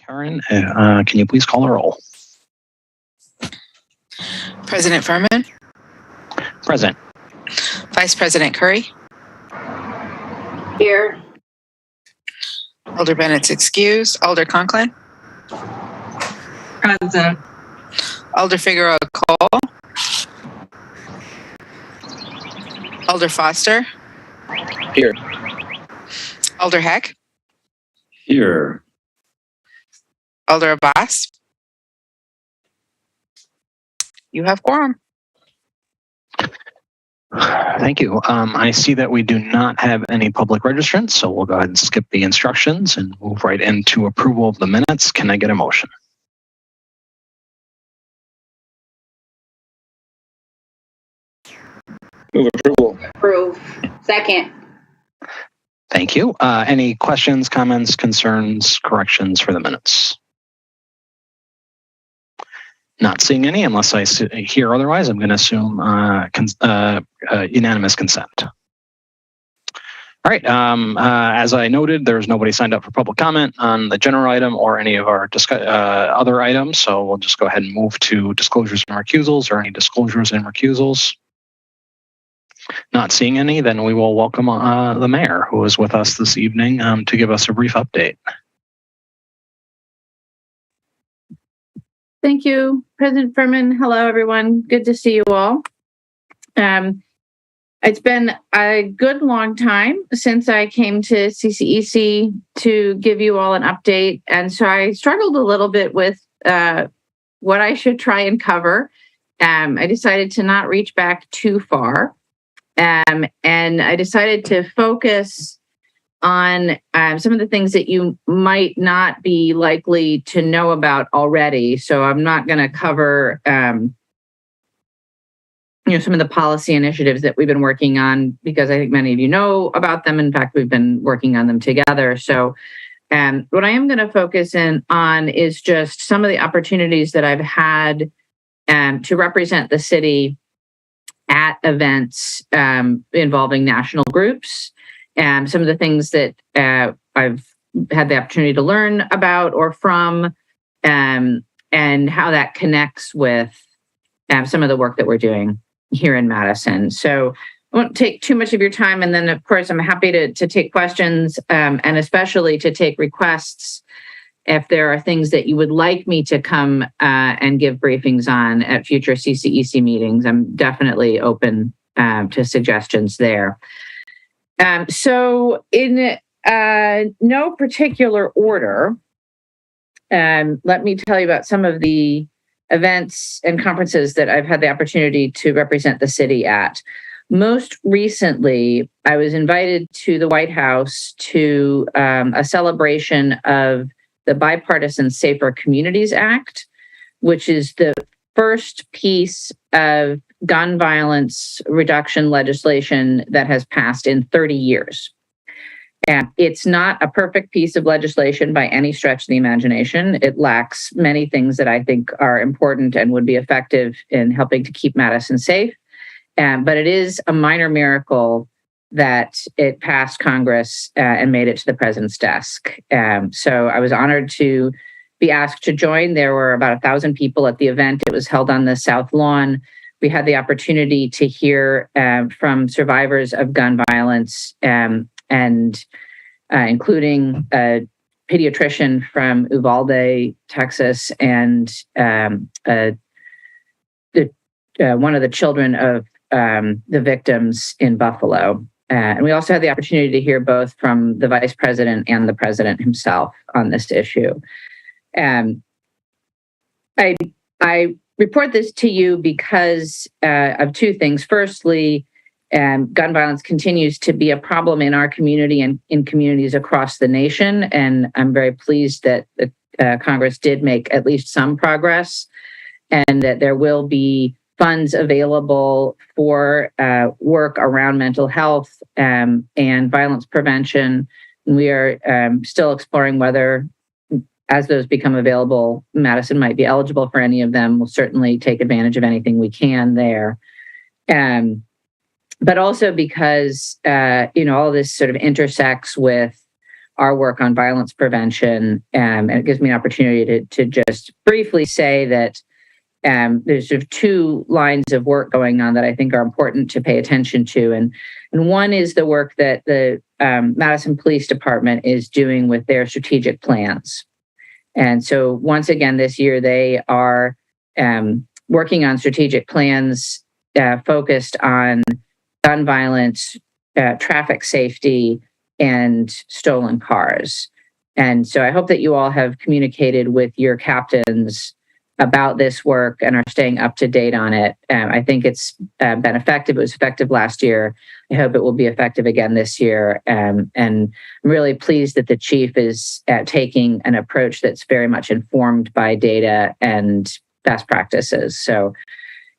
Karen, can you please call the roll? President Furman? Present. Vice President Curry? Here. Alder Bennett's excused. Alder Conklin? Present. Alder Figueroa Cole? Alder Foster? Here. Alder Heck? Here. Alder Abbas? You have quorum. Thank you. I see that we do not have any public registrants, so we'll go ahead and skip the instructions and move right into approval of the minutes. Can I get a motion? Move approval. Approve. Second. Thank you. Any questions, comments, concerns, corrections for the minutes? Not seeing any, unless I hear otherwise, I'm going to assume unanimous consent. All right. As I noted, there's nobody signed up for public comment on the general item or any of our other items, so we'll just go ahead and move to disclosures and recusals or any disclosures and recusals. Not seeing any, then we will welcome the mayor, who is with us this evening, to give us a brief update. Thank you, President Furman. Hello, everyone. Good to see you all. It's been a good long time since I came to CCEC to give you all an update. And so I struggled a little bit with what I should try and cover. I decided to not reach back too far. And I decided to focus on some of the things that you might not be likely to know about already. So I'm not going to cover, some of the policy initiatives that we've been working on, because I think many of you know about them. In fact, we've been working on them together. So what I am going to focus on is just some of the opportunities that I've had to represent the city at events involving national groups. Some of the things that I've had the opportunity to learn about or from, and how that connects with some of the work that we're doing here in Madison. So I won't take too much of your time. And then, of course, I'm happy to take questions and especially to take requests if there are things that you would like me to come and give briefings on at future CCEC meetings. I'm definitely open to suggestions there. So in no particular order, let me tell you about some of the events and conferences that I've had the opportunity to represent the city at. Most recently, I was invited to the White House to a celebration of the Bipartisan Safer Communities Act, which is the first piece of gun violence reduction legislation that has passed in 30 years. And it's not a perfect piece of legislation by any stretch of the imagination. It lacks many things that I think are important and would be effective in helping to keep Madison safe. But it is a minor miracle that it passed Congress and made it to the president's desk. So I was honored to be asked to join. There were about 1,000 people at the event. It was held on the South Lawn. We had the opportunity to hear from survivors of gun violence and including a pediatrician from Uvalde, Texas, and one of the children of the victims in Buffalo. And we also had the opportunity to hear both from the vice president and the president himself on this issue. I report this to you because of two things. Firstly, gun violence continues to be a problem in our community and in communities across the nation. And I'm very pleased that the Congress did make at least some progress and that there will be funds available for work around mental health and violence prevention. We are still exploring whether, as those become available, Madison might be eligible for any of them. We'll certainly take advantage of anything we can there. But also because, all this sort of intersects with our work on violence prevention. And it gives me an opportunity to just briefly say that there's sort of two lines of work going on that I think are important to pay attention to. And one is the work that the Madison Police Department is doing with their strategic plans. And so once again, this year, they are working on strategic plans focused on gun violence, traffic safety, and stolen cars. And so I hope that you all have communicated with your captains about this work and are staying up to date on it. I think it's been effective. It was effective last year. I hope it will be effective again this year. And I'm really pleased that the chief is taking an approach that's very much informed by data and best practices. So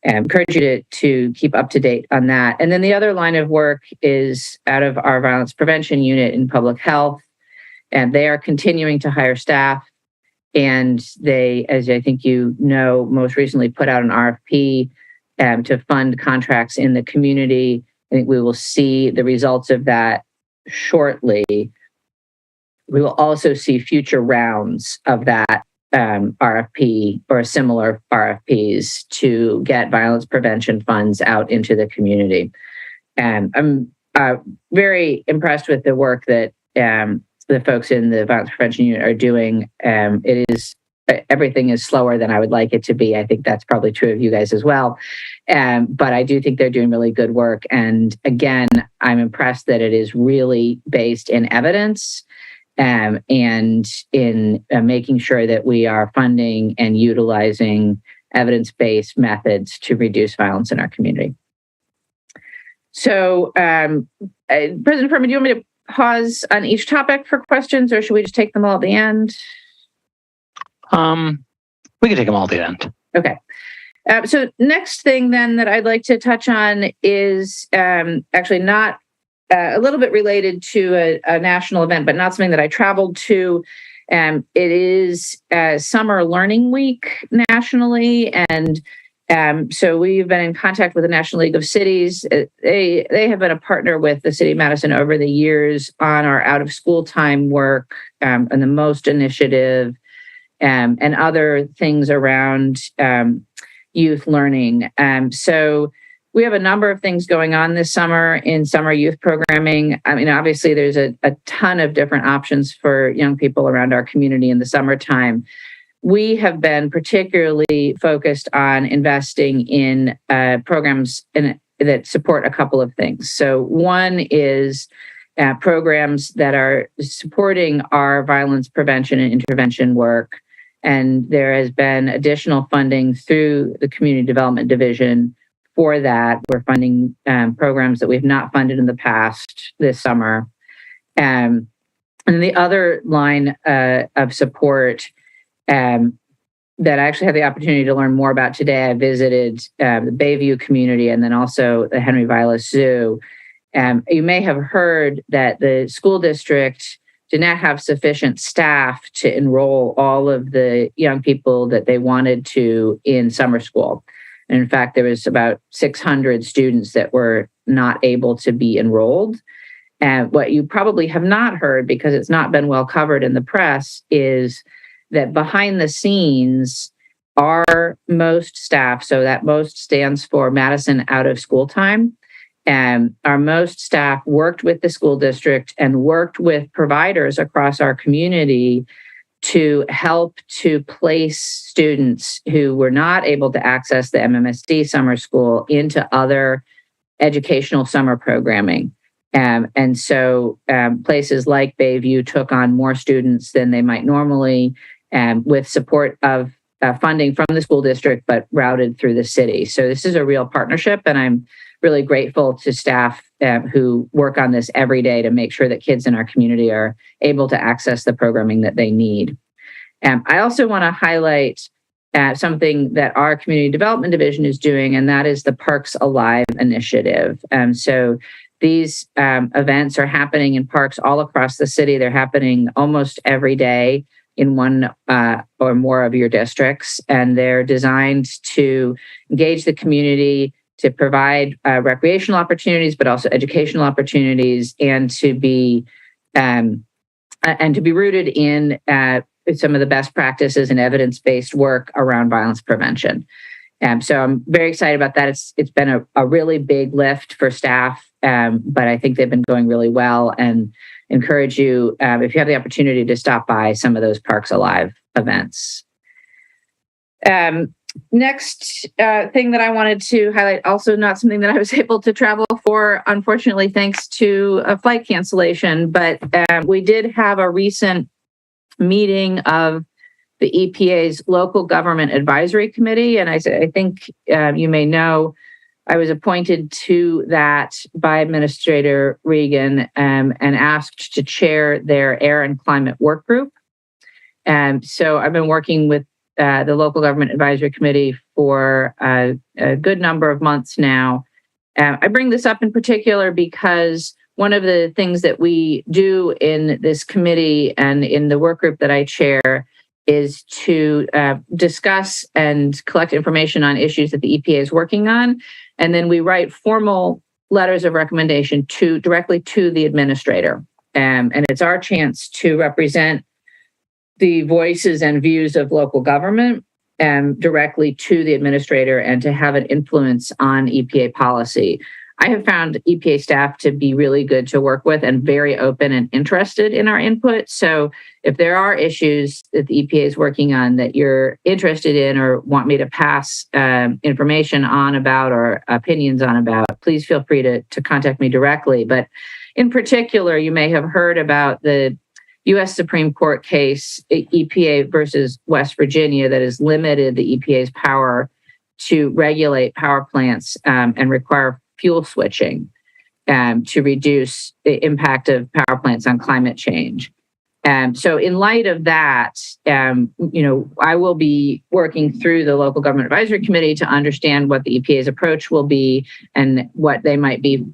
I encourage you to keep up to date on that. And then the other line of work is out of our violence prevention unit in public health. And they are continuing to hire staff. And they, as I think you know, most recently put out an RFP to fund contracts in the community. I think we will see the results of that shortly. We will also see future rounds of that RFP or similar RFPs to get violence prevention funds out into the community. And I'm very impressed with the work that the folks in the violence prevention unit are doing. Everything is slower than I would like it to be. I think that's probably true of you guys as well. But I do think they're doing really good work. And again, I'm impressed that it is really based in evidence and in making sure that we are funding and utilizing evidence-based methods to reduce violence in our community. So, President Furman, do you want me to pause on each topic for questions, or should we just take them all at the end? We can take them all at the end. Okay. So next thing then that I'd like to touch on is actually not a little bit related to a national event, but not something that I traveled to. It is Summer Learning Week nationally, and so we've been in contact with the National League of Cities. They have been a partner with the City of Madison over the years on our out of school time work and the MOST initiative and other things around youth learning. So we have a number of things going on this summer in summer youth programming. I mean, obviously there's a ton of different options for young people around our community in the summertime. We have been particularly focused on investing in programs that support a couple of things. So one is programs that are supporting our violence prevention and intervention work. And there has been additional funding through the Community Development Division for that. We're funding programs that we've not funded in the past this summer. And the other line of support that I actually had the opportunity to learn more about today, I visited the Bayview community and then also the Henry Vilas Zoo. You may have heard that the school district did not have sufficient staff to enroll all of the young people that they wanted to in summer school. And in fact, there was about 600 students that were not able to be enrolled. And what you probably have not heard, because it's not been well covered in the press, is that behind the scenes, our MOST staff, so that MOST stands for Madison Out of School Time, and our MOST staff worked with the school district and worked with providers across our community to help to place students who were not able to access the MMSD summer school into other educational summer programming. And so places like Bayview took on more students than they might normally, with support of funding from the school district, but routed through the city. So this is a real partnership, and I'm really grateful to staff who work on this every day to make sure that kids in our community are able to access the programming that they need. I also want to highlight something that our Community Development Division is doing, and that is the Parks Alive initiative. So these events are happening in parks all across the city. They're happening almost every day in one or more of your districts, and they're designed to engage the community, to provide recreational opportunities, but also educational opportunities, and to be and to be rooted in some of the best practices and evidence-based work around violence prevention. So I'm very excited about that. It's been a really big lift for staff, but I think they've been going really well, and encourage you, if you have the opportunity, to stop by some of those Parks Alive events. Next thing that I wanted to highlight, also not something that I was able to travel for, unfortunately, thanks to a flight cancellation, but we did have a recent meeting of the EPA's Local Government Advisory Committee. And I think you may know, I was appointed to that by Administrator Regan and asked to chair their air and climate work group. So I've been working with the Local Government Advisory Committee for a good number of months now. I bring this up in particular because one of the things that we do in this committee and in the work group that I chair is to discuss and collect information on issues that the EPA is working on. And then we write formal letters of recommendation directly to the administrator. And it's our chance to represent the voices and views of local government directly to the administrator and to have an influence on EPA policy. I have found EPA staff to be really good to work with and very open and interested in our input. So if there are issues that the EPA is working on that you're interested in or want me to pass information on about or opinions on about, please feel free to contact me directly. But in particular, you may have heard about the U.S. Supreme Court case, EPA versus West Virginia, that has limited the EPA's power to regulate power plants and require fuel switching to reduce the impact of power plants on climate change. So in light of that, I will be working through the Local Government Advisory Committee to understand what the EPA's approach will be and what they might be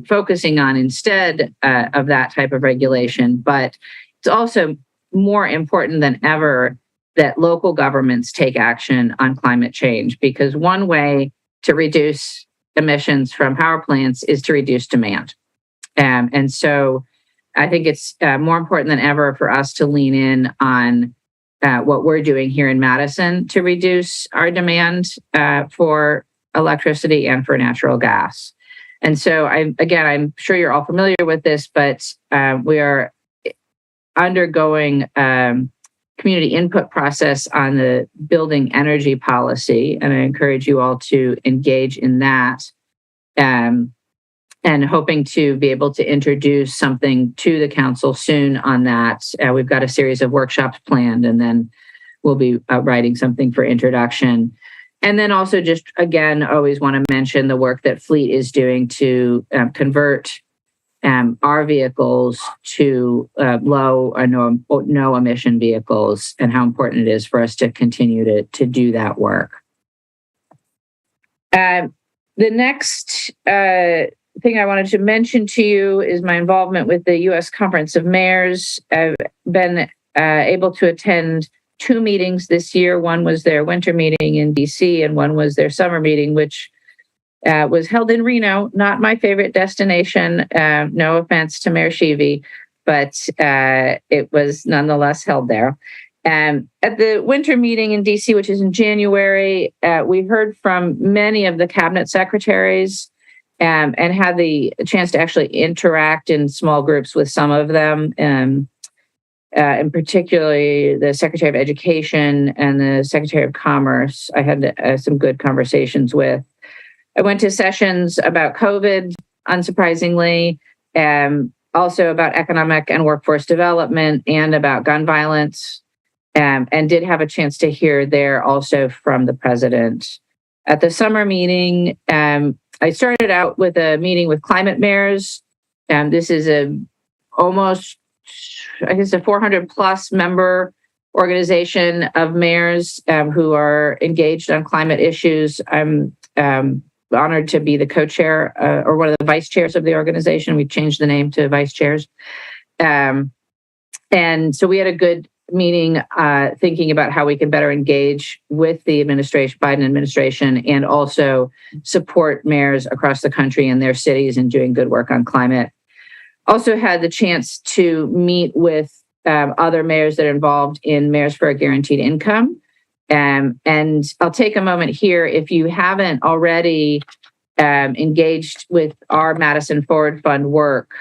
focusing on instead of that type of regulation. But it's also more important than ever that local governments take action on climate change, because one way to reduce emissions from power plants is to reduce demand. And so I think it's more important than ever for us to lean in on what we're doing here in Madison to reduce our demand for electricity and for natural gas. And so I'm sure you're all familiar with this, but we are undergoing community input process on the building energy policy, and I encourage you all to engage in that, and hoping to be able to introduce something to the council soon on that. We've got a series of workshops planned, and then we'll be writing something for introduction. And then also just, again, always want to mention the work that Fleet is doing to convert our vehicles to low or no emission vehicles, and how important it is for us to continue to do that work. The next thing I wanted to mention to you is my involvement with the U.S. Conference of Mayors. I've been able to attend 2 meetings this year. One was their winter meeting in D.C., and one was their summer meeting, which was held in Reno, not my favorite destination. No offense to Mayor Sheevy, but it was nonetheless held there. At the winter meeting in DC, which is in January, we heard from many of the cabinet secretaries and had the chance to actually interact in small groups with some of them, and particularly the Secretary of Education and the Secretary of Commerce. I had some good conversations with. I went to sessions about COVID, unsurprisingly, also about economic and workforce development and about gun violence, and did have a chance to hear there also from the president. At the summer meeting, I started out with a meeting with climate mayors. This is a 400 plus member organization of mayors who are engaged on climate issues. I'm honored to be the co-chair or one of the vice chairs of the organization. We've changed the name to vice chairs. And so we had a good meeting thinking about how we can better engage with the Biden administration and also support mayors across the country and their cities in doing good work on climate. Also had the chance to meet with other mayors that are involved in Mayors for a Guaranteed Income. And I'll take a moment here. If you haven't already engaged with our Madison Forward Fund work,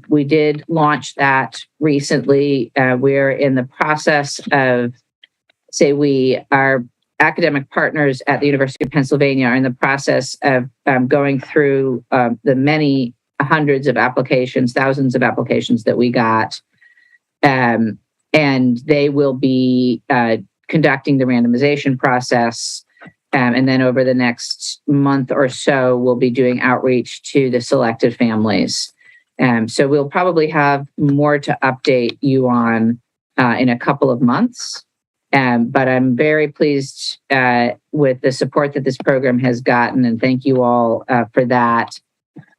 we did launch that recently. We're in the process of, our academic partners at the University of Pennsylvania are in the process of going through the many hundreds of applications, thousands of applications that we got. And they will be conducting the randomization process. And then over the next month or so, we'll be doing outreach to the selected families. So we'll probably have more to update you on in a couple of months. But I'm very pleased with the support that this program has gotten, and thank you all for that.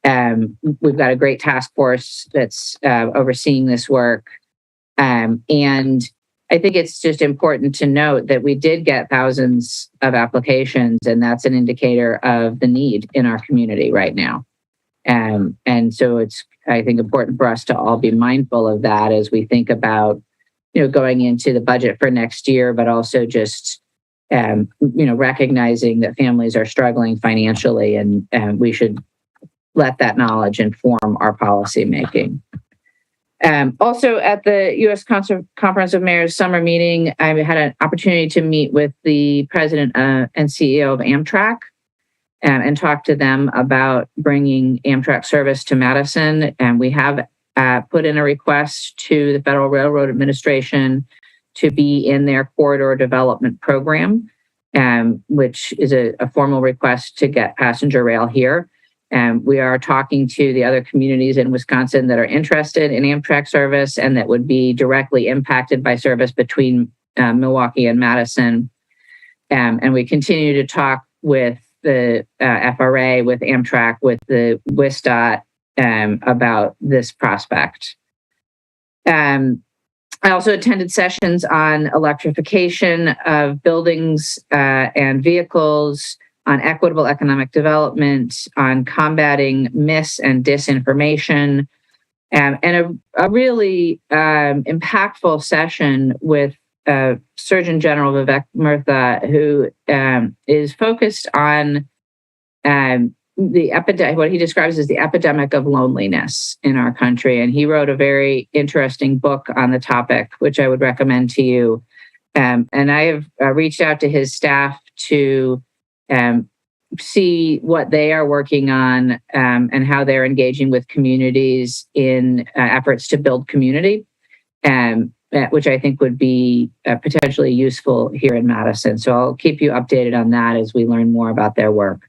We've got a great task force that's overseeing this work. And I think it's just important to note that we did get thousands of applications, and that's an indicator of the need in our community right now. And so it's, I think, important for us to all be mindful of that as we think about, going into the budget for next year, but also just, recognizing that families are struggling financially, and we should let that knowledge inform our policy making. Also, at the U.S. Conference of Mayors summer meeting, I had an opportunity to meet with the president and CEO of Amtrak and talk to them about bringing Amtrak service to Madison. And we have put in a request to the Federal Railroad Administration to be in their corridor development program, which is a formal request to get passenger rail here. We are talking to the other communities in Wisconsin that are interested in Amtrak service and that would be directly impacted by service between Milwaukee and Madison. And we continue to talk with the FRA, with Amtrak, with the WISDOT about this prospect. I also attended sessions on electrification of buildings and vehicles, on equitable economic development, on combating mis and disinformation, and a really impactful session with Surgeon General Vivek Murtha, who is focused on the epidemic, what he describes as the epidemic of loneliness in our country. And he wrote a very interesting book on the topic, which I would recommend to you. And I have reached out to his staff to see what they are working on and how they're engaging with communities in efforts to build community, which I think would be potentially useful here in Madison. So I'll keep you updated on that as we learn more about their work.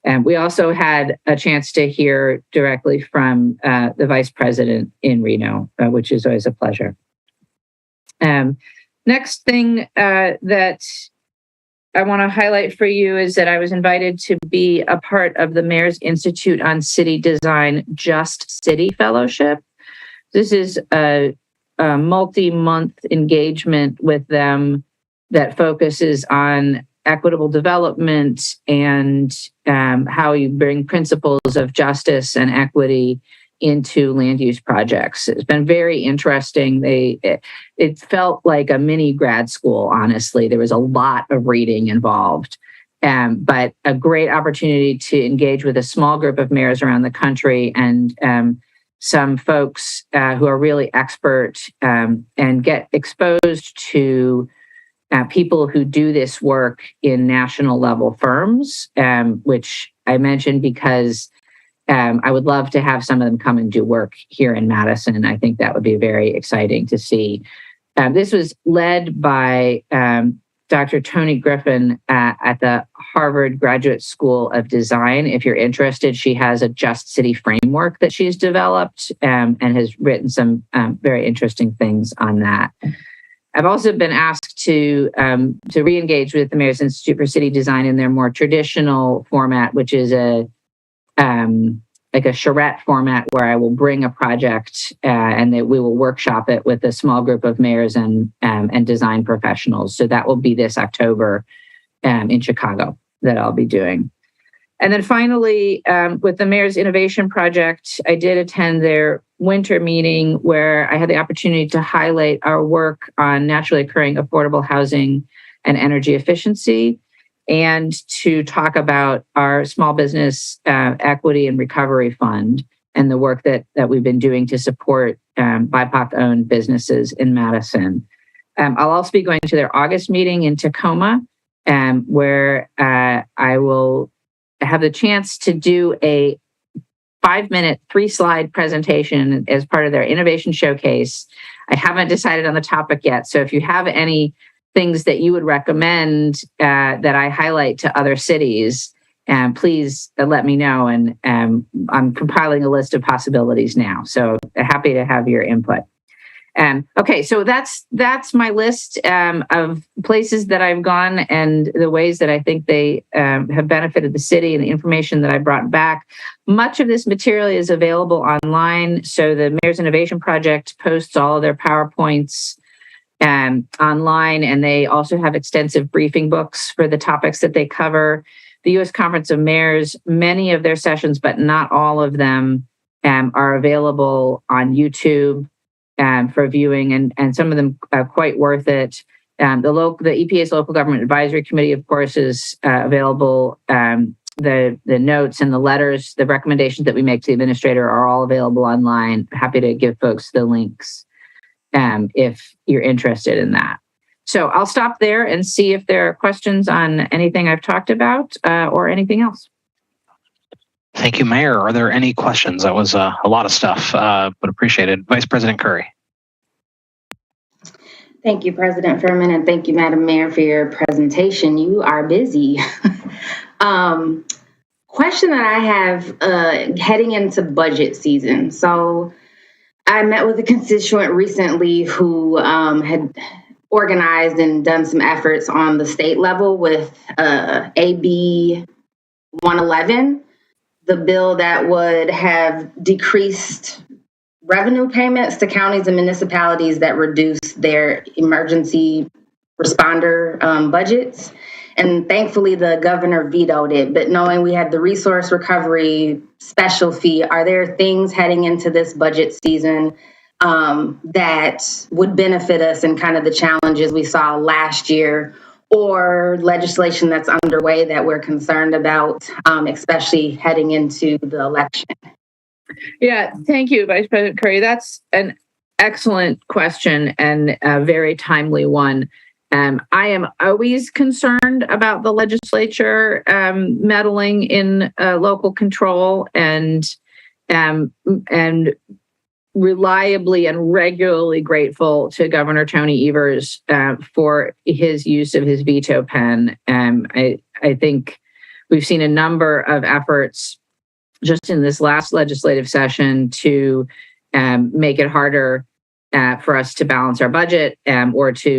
And we also had a chance to hear directly from the vice president in Reno, which is always a pleasure. Next thing that I want to highlight for you is that I was invited to be a part of the Mayor's Institute on City Design Just City Fellowship. This is a multi-month engagement with them that focuses on equitable development and how you bring principles of justice and equity into land use projects. It's been very interesting. It felt like a mini grad school, honestly. There was a lot of reading involved, but a great opportunity to engage with a small group of mayors around the country and some folks who are really expert and get exposed to people who do this work in national level firms, which I mentioned because I would love to have some of them come and do work here in Madison. I think that would be very exciting to see. This was led by Dr. Toni Griffin at the Harvard Graduate School of Design. If you're interested, she has a Just City framework that she's developed and has written some very interesting things on that. I've also been asked to re-engage with the Mayor's Institute for City Design in their more traditional format, which is like a charrette format where I will bring a project and that we will workshop it with a small group of mayors and design professionals. So that will be this October in Chicago that I'll be doing. And then finally, with the Mayor's Innovation Project, I did attend their winter meeting where I had the opportunity to highlight our work on naturally occurring affordable housing and energy efficiency, and to talk about our small business equity and recovery fund and the work that we've been doing to support BIPOC-owned businesses in Madison. I'll also be going to their August meeting in Tacoma, where I will have the chance to do a 5-minute, 3-slide presentation as part of their innovation showcase. I haven't decided on the topic yet, so if you have any things that you would recommend that I highlight to other cities, please let me know. And I'm compiling a list of possibilities now, so happy to have your input. Okay, so that's my list of places that I've gone and the ways that I think they have benefited the city and the information that I brought back. Much of this material is available online. So the Mayor's Innovation Project posts all of their PowerPoints online, and they also have extensive briefing books for the topics that they cover. The U.S. Conference of Mayors, many of their sessions, but not all of them, are available on YouTube for viewing, and some of them are quite worth it. The EPA's Local Government Advisory Committee, of course, is available. The notes and the letters, the recommendations that we make to the administrator are all available online. Happy to give folks the links if you're interested in that. So I'll stop there and see if there are questions on anything I've talked about or anything else. Thank you, Mayor. Are there any questions? That was a lot of stuff, but appreciated. Vice President Curry. Thank you, President Furman, and thank you, Madam Mayor, for your presentation. You are busy. Question that I have heading into budget season. So I met with a constituent recently who had organized and done some efforts on the state level with AB 111. The bill that would have decreased revenue payments to counties and municipalities that reduce their emergency responder budgets. And thankfully, the governor vetoed it. But knowing we had the resource recovery special fee, are there things heading into this budget season that would benefit us in kind of the challenges we saw last year, or legislation that's underway that we're concerned about, especially heading into the election? Yeah, thank you, Vice President Curry. That's an excellent question and a very timely one. I am always concerned about the legislature meddling in local control, and reliably and regularly grateful to Governor Tony Evers for his use of his veto pen. I think we've seen a number of efforts just in this last legislative session to make it harder for us to balance our budget or to,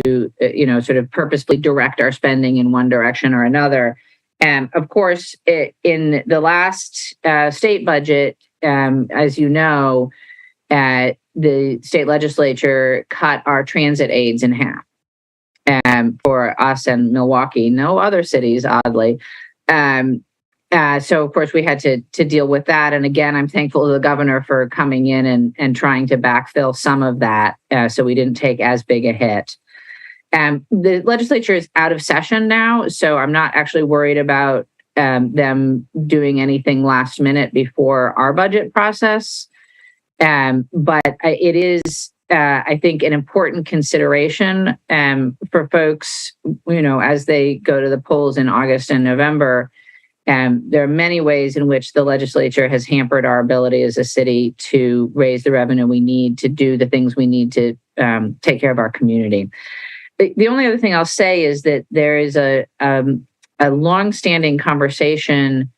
sort of purposefully direct our spending in one direction or another. Of course, in the last state budget, as you know, the state legislature cut our transit aids in half for us and Milwaukee, no other cities, oddly. So, of course, we had to deal with that. And again, I'm thankful to the governor for coming in and trying to backfill some of that so we didn't take as big a hit. The legislature is out of session now, so I'm not actually worried about them doing anything last minute before our budget process. But it is, I think, an important consideration for folks, as they go to the polls in August and November. There are many ways in which the legislature has hampered our ability as a city to raise the revenue we need to do the things we need to take care of our community. The only other thing I'll say is that there is a longstanding conversation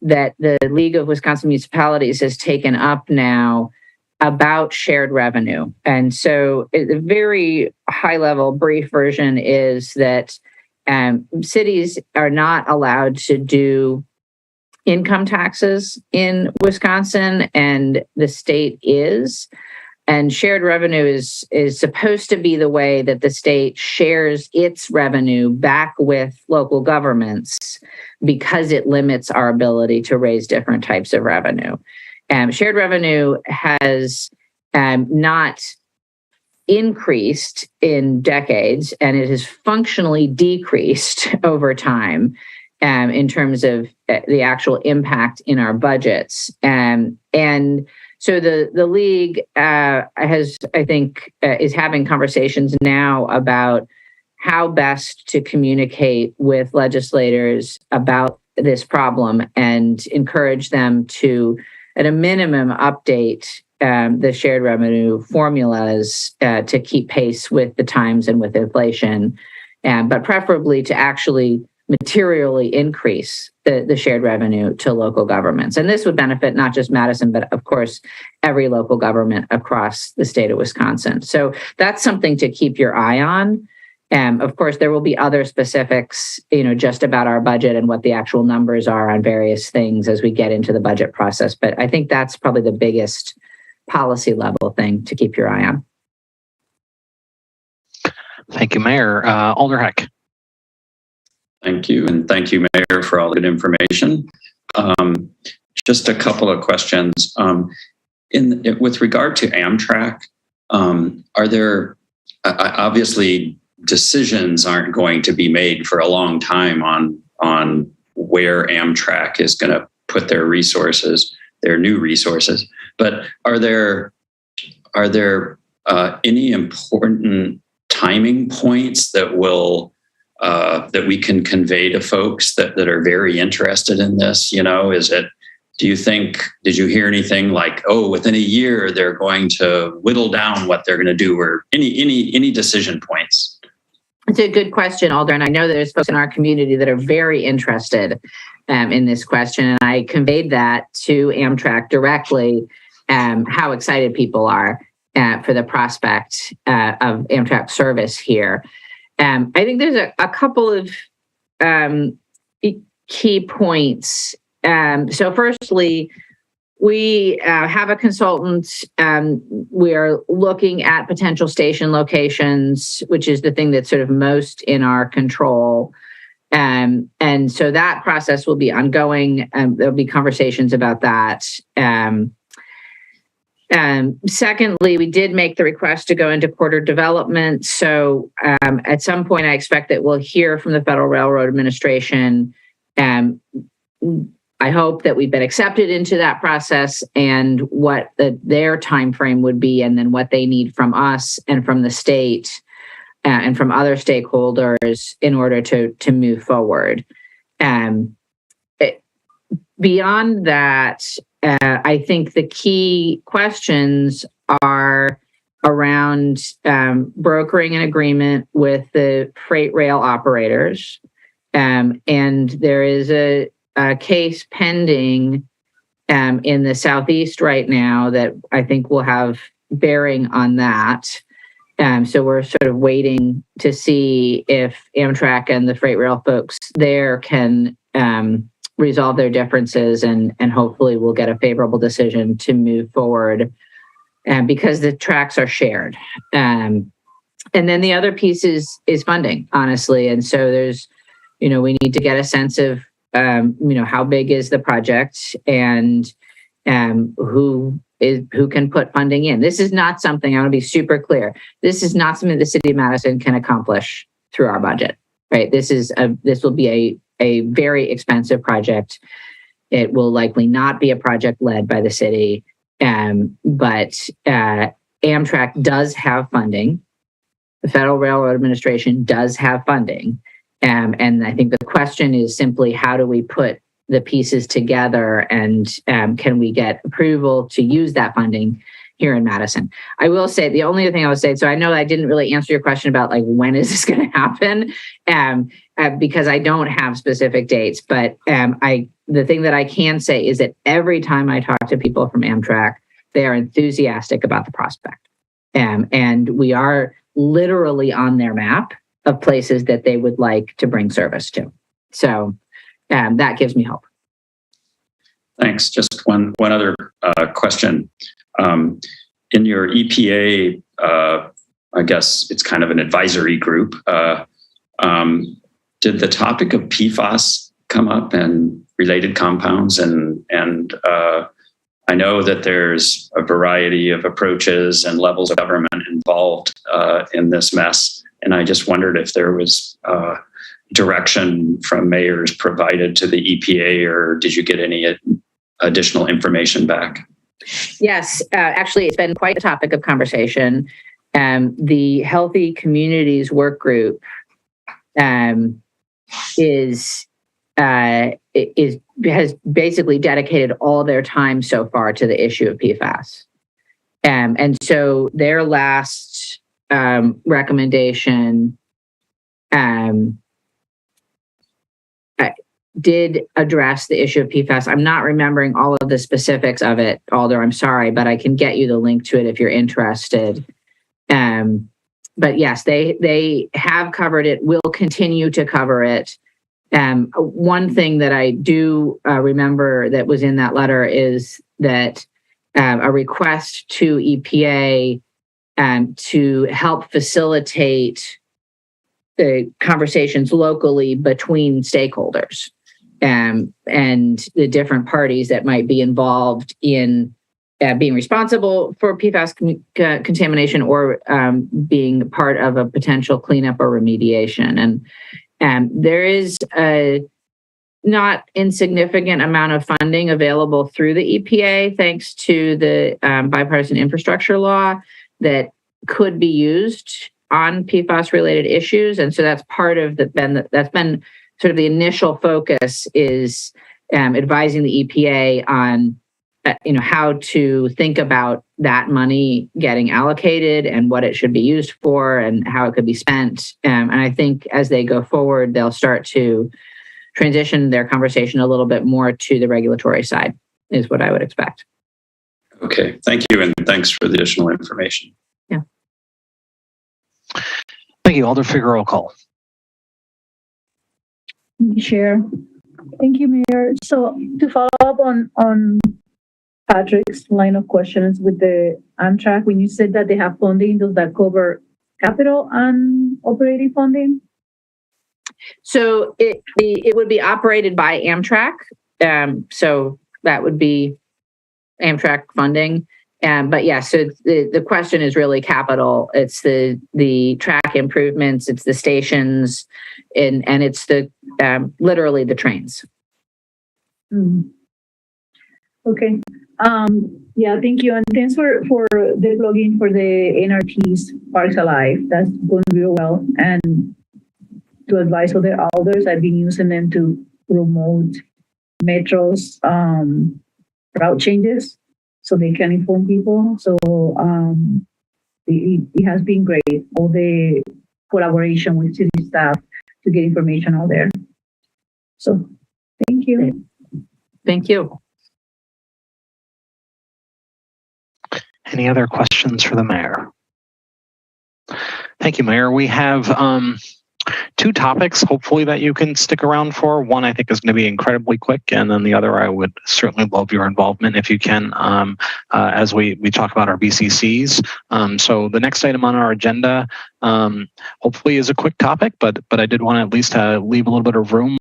that the League of Wisconsin Municipalities has taken up now about shared revenue. And so the very high-level brief version is that cities are not allowed to do income taxes in Wisconsin, and the state is. And shared revenue is supposed to be the way that the state shares its revenue back with local governments because it limits our ability to raise different types of revenue. Shared revenue has not increased in decades, and it has functionally decreased over time in terms of the actual impact in our budgets. And so the league has, I think, is having conversations now about how best to communicate with legislators about this problem and encourage them to, at a minimum, update the shared revenue formulas to keep pace with the times and with inflation, but preferably to actually materially increase the shared revenue to local governments. And this would benefit not just Madison, but of course, every local government across the state of Wisconsin. So that's something to keep your eye on. Of course, there will be other specifics, just about our budget and what the actual numbers are on various things as we get into the budget process. But I think that's probably the biggest policy level thing to keep your eye on. Thank you, Mayor. Alder Heck. Thank you. And thank you, Mayor, for all the good information. Just a couple of questions. With regard to Amtrak, are there, obviously, decisions aren't going to be made for a long time on where Amtrak is going to put their resources, their new resources. But are there any important timing points that that we can convey to folks that are very interested in this? Did you hear anything like, within a year they're going to whittle down what they're going to do, or any decision points? It's a good question, Alder, and I know there's folks in our community that are very interested in this question, and I conveyed that to Amtrak directly, how excited people are for the prospect of Amtrak service here. I think there's a couple of key points. So firstly, we have a consultant. We are looking at potential station locations, which is the thing that's sort of most in our control. And so that process will be ongoing. There'll be conversations about that. Secondly, we did make the request to go into quarter development. So at some point, I expect that we'll hear from the Federal Railroad Administration. I hope that we've been accepted into that process and what their time frame would be, and then what they need from us and from the state and from other stakeholders in order to move forward. Beyond that, I think the key questions are around brokering an agreement with the freight rail operators. And there is a case pending in the Southeast right now that I think will have bearing on that. So we're sort of waiting to see if Amtrak and the freight rail folks there can resolve their differences, and hopefully we'll get a favorable decision to move forward because the tracks are shared. And then the other piece is funding, honestly. And so there's, we need to get a sense of, how big is the project and who can put funding in. This is not something, I want to be super clear. This is not something the city of Madison can accomplish through our budget, right? This will be a very expensive project. It will likely not be a project led by the city, but Amtrak does have funding. The Federal Railroad Administration does have funding. And I think the question is simply, how do we put the pieces together, and can we get approval to use that funding here in Madison? I will say, the only other thing I would say, so I know I didn't really answer your question about when is this going to happen, because I don't have specific dates, but the thing that I can say is that every time I talk to people from Amtrak, they are enthusiastic about the prospect. And we are literally on their map of places that they would like to bring service to. So that gives me hope. Thanks. Just one other question. in your EPA, I guess it's kind of an advisory group. Did the topic of PFAS come up and related compounds? And I know that there's a variety of approaches and levels of government involved in this mess. And I just wondered if there was direction from mayors provided to the EPA, or did you get any additional information back? Yes, actually, it's been quite a topic of conversation. The Healthy Communities Work Group has basically dedicated all their time so far to the issue of PFAS. And so their last recommendation did address the issue of PFAS. I'm not remembering all of the specifics of it, Alder, I'm sorry, but I can get you the link to it if you're interested. But yes, they have covered it, will continue to cover it. One thing that I do remember that was in that letter is that a request to EPA to help facilitate the conversations locally between stakeholders and the different parties that might be involved in being responsible for PFAS contamination or being part of a potential cleanup or remediation. And there is a not insignificant amount of funding available through the EPA, thanks to the bipartisan infrastructure law, that could be used on PFAS-related issues. And so that's part of that's been sort of the initial focus, is advising the EPA on how to think about that money getting allocated and what it should be used for and how it could be spent. And I think as they go forward, they'll start to transition their conversation a little bit more to the regulatory side, is what I would expect. Okay, thank you, and thanks for the additional information. Yeah. Thank you, Alder Figueroa Cole. Chair. Thank you, Mayor. So to follow up on Patrick's line of questions with the Amtrak, when you said that they have funding, does that cover capital and operating funding? So it would be operated by Amtrak. So that would be Amtrak funding. But yeah, so the question is really capital. It's the track improvements, it's the stations, and it's the literally the trains. Okay. Yeah, thank you. And thanks for the plugin for the NRT's Parks Alive. That's going real well. And to advise other alders, I've been using them to promote Metro's route changes so they can inform people. So it has been great, all the collaboration with city staff to get information out there. So thank you. Thank you. Any other questions for the mayor? Thank you, Mayor. We have two topics, hopefully, that you can stick around for. One, I think, is going to be incredibly quick, and then the other, I would certainly love your involvement if you can, as we talk about our BCCs. So the next item on our agenda, hopefully, is a quick topic, but I did want to at least leave a little bit of room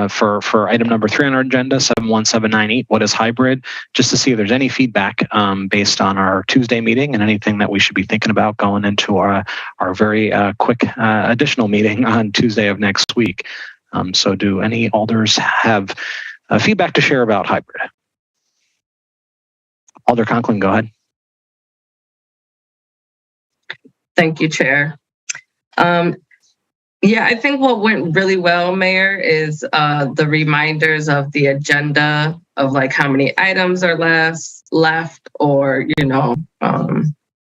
for item number 3 on our agenda, 71798, what is hybrid, just to see if there's any feedback based on our Tuesday meeting and anything that we should be thinking about going into our very quick additional meeting on Tuesday of next week. So do any alders have feedback to share about hybrid? Alder Conklin, go ahead. Thank you, Chair. Yeah, I think what went really well, Mayor, is the reminders of the agenda of like how many items are left, or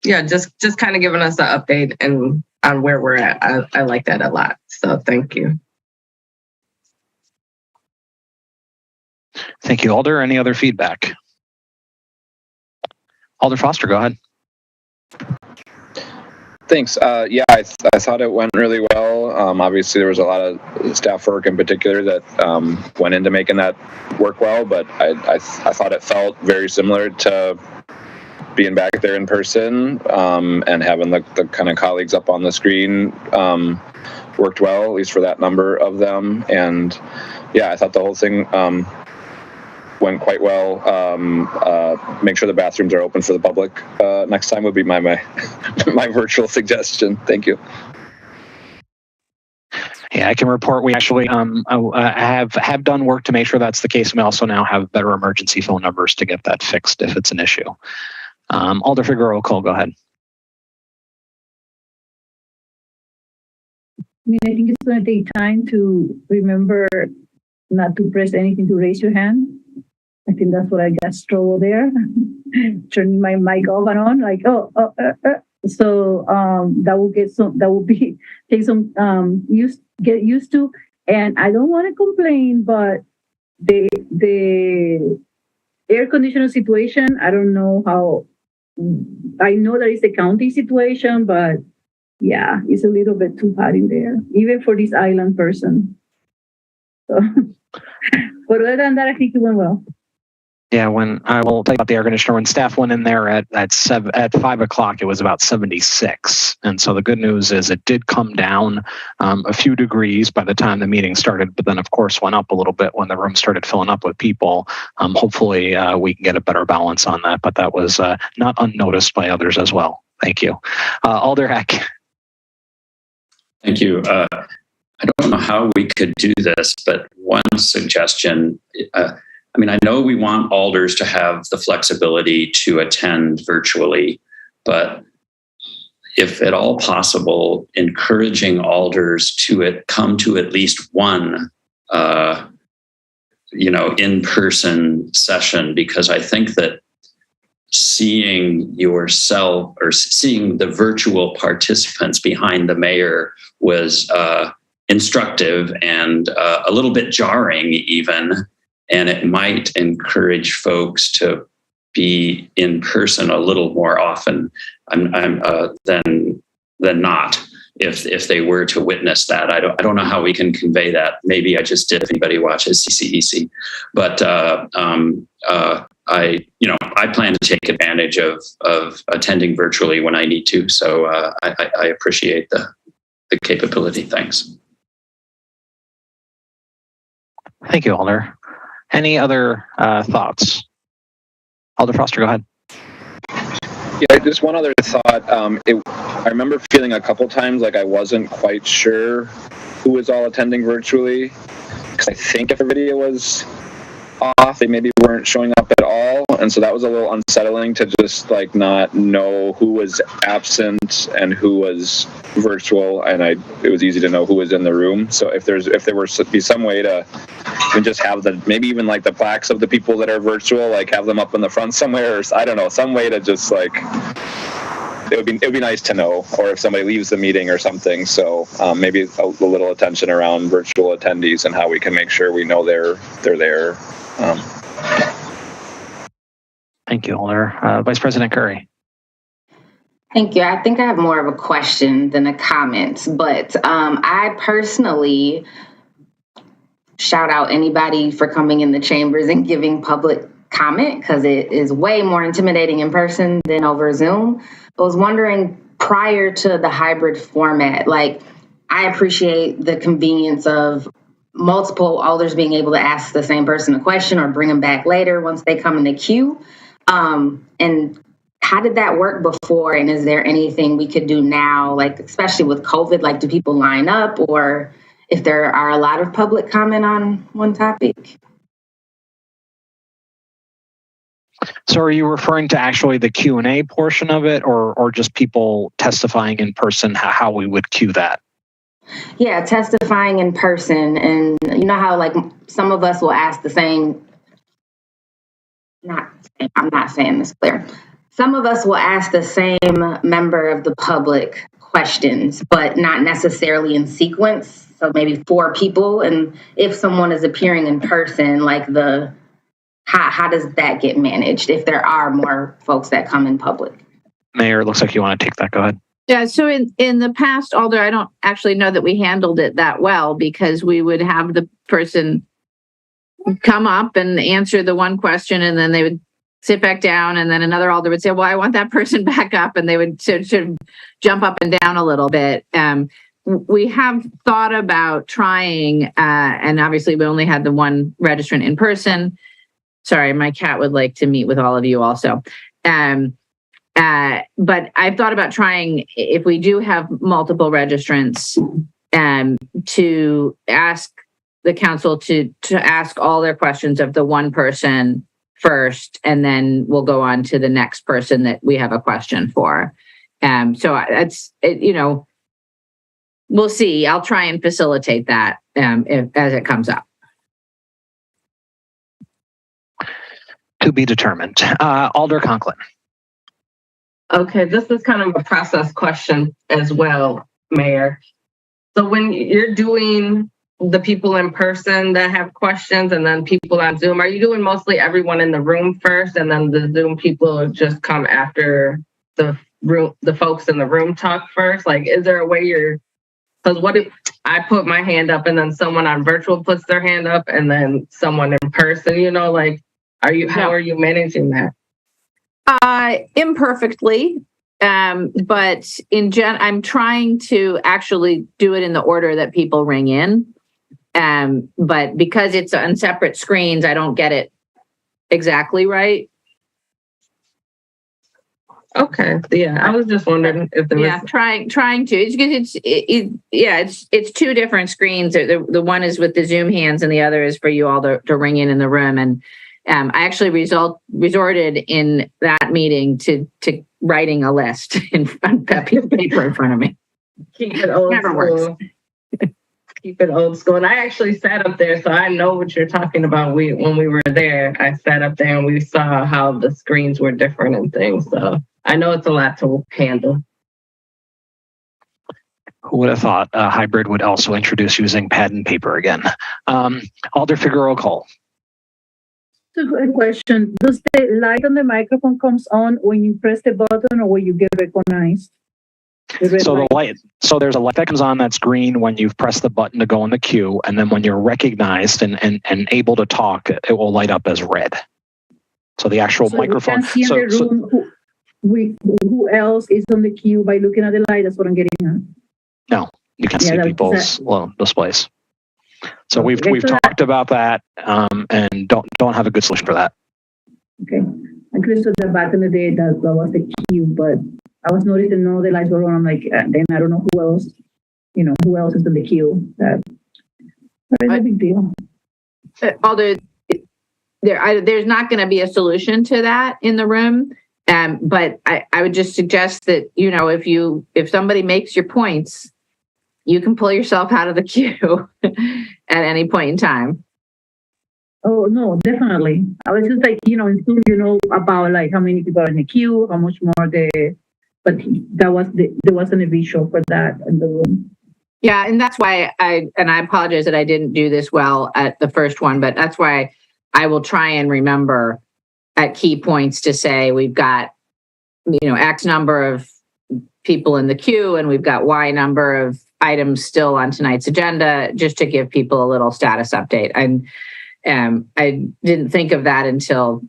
yeah, just kind of giving us an update and on where we're at. I like that a lot. So thank you. Thank you, Alder. Any other feedback? Alder Foster, go ahead. Thanks. Yeah, I thought it went really well. Obviously, there was a lot of staff work in particular that went into making that work well, but I thought it felt very similar to being back there in person and having the kind of colleagues up on the screen worked well, at least for that number of them. And yeah, I thought the whole thing went quite well. Make sure the bathrooms are open for the public next time would be my my virtual suggestion. Thank you. Yeah, I can report we actually have done work to make sure that's the case. And we also now have better emergency phone numbers to get that fixed if it's an issue. Alder Figueroa Cole, go ahead. I think it's going to take time to remember not to press anything to raise your hand. I think that's what I got trouble there. Turning my mic off and on, like So that will take some get used to. And I don't want to complain, but the air conditioner situation, I don't know how. I know that it's a county situation, but yeah, it's a little bit too hot in there, even for this island person. So, but other than that, I think it went well. Yeah, when I will tell you about the air conditioner, when staff went in there at 5 o'clock, it was about 76. And so the good news is it did come down a few degrees by the time the meeting started, but then of course went up a little bit when the room started filling up with people. Hopefully we can get a better balance on that, but that was not unnoticed by others as well. Thank you. Alder Heck. Thank you. I don't know how we could do this, but one suggestion, I know we want alders to have the flexibility to attend virtually, but if at all possible, encouraging alders to come to at least one, in-person session, because I think that seeing yourself or seeing the virtual participants behind the mayor was instructive and a little bit jarring even. And it might encourage folks to be in person a little more often than not. If they were to witness that, I don't know how we can convey that. Maybe I just did. If anybody watches CCEC, but I plan to take advantage of attending virtually when I need to. So I appreciate the capability. Thanks. Thank you, Alder. Any other thoughts? Alder Foster, go ahead. Yeah, just one other thought. I remember feeling a couple times like I wasn't quite sure who was all attending virtually, because I think if everybody was off, they maybe weren't showing up at all, and so that was a little unsettling to just like not know who was absent and who was virtual, and it was easy to know who was in the room. So if there were to be some way to just have maybe even like the plaques of the people that are virtual, like have them up in the front somewhere, or I don't know, some way to just like it would be nice to know, or if somebody leaves the meeting or something. So maybe a little attention around virtual attendees and how we can make sure we know they're there. Thank you, Alder. Vice President Curry. Thank you. I think I have more of a question than a comment, but I personally shout out anybody for coming in the chambers and giving public comment, because it is way more intimidating in person than over Zoom. I was wondering, prior to the hybrid format, like, I appreciate the convenience of multiple alders being able to ask the same person a question or bring them back later once they come in the queue. And how did that work before? And is there anything we could do now, like, especially with COVID, like, do people line up, or if there are a lot of public comment on one topic? So are you referring to actually the Q&A portion of it, or just people testifying in person, how we would queue that? Yeah, testifying in person. And you know how, like, some of us will ask the same, I'm not saying this clear. Some of us will ask the same member of the public questions, but not necessarily in sequence. So maybe 4 people. And if someone is appearing in person, like how does that get managed if there are more folks that come in public? Mayor, it looks like you want to take that. Go ahead. Yeah, so in the past, Alder, I don't actually know that we handled it that well, because we would have the person come up and answer the one question, and then they would sit back down, and then another alder would say, well, I want that person back up, and they would sort of jump up and down a little bit. We have thought about trying, and obviously we only had the one registrant in person. Sorry, my cat would like to meet with all of you also. But I've thought about trying, if we do have multiple registrants, to ask the council to ask all their questions of the one person first, and then we'll go on to the next person that we have a question for. So we'll see. I'll try and facilitate that as it comes up. To be determined. Alder Conklin. Okay, this is kind of a process question as well, Mayor. So when you're doing the people in person that have questions and then people on Zoom, are you doing mostly everyone in the room first, and then the Zoom people just come after the folks in the room talk first? Like, is there a way because what if I put my hand up and then someone on virtual puts their hand up and then someone in person, how are you managing that? Imperfectly. But I'm trying to actually do it in the order that people ring in. But because it's on separate screens, I don't get it exactly right. Okay. Yeah, I was just wondering if there was. Trying to. It's two different screens. The one is with the Zoom hands, and the other is for you all to ring in the room. And I actually resorted in that meeting to writing a list in a piece of paper in front of me. Keep it old Never school. Keep it old school. And I actually sat up there, so I know what you're talking about. When we were there, I sat up there and we saw how the screens were different and things. So I know it's a lot to handle. Who would have thought hybrid would also introduce using pad and paper again? Alder Figueroa Cole. That's a good question. Does the light on the microphone comes on when you press the button or when you get recognized? So there's a light that comes on that's green when you've pressed the button to go in the queue, and then when you're recognized and able to talk, it will light up as red. So the actual microphone. You can see in the room who else is on the queue by looking at the light. That's what I'm getting at. No, you can see people's displays. So we've talked about that and don't have a good solution for that. Okay. I could have said that back in the day that was the queue, but I was noticing no, the lights were on. I'm like, then I don't know who else is in the queue. That is a big deal. Although there's not going to be a solution to that in the room. But I would just suggest that, if somebody makes your points, you can pull yourself out of the queue at any point in time. Oh, no, definitely. I was just like, in Zoom, about like how many people are in the queue, how much more but there wasn't a visual for that in the room. Yeah, and that's why I apologize that I didn't do this well at the first one, but that's why I will try and remember at key points to say we've got, X number of people in the queue and we've got Y number of items still on tonight's agenda, just to give people a little status update. And I didn't think of that until,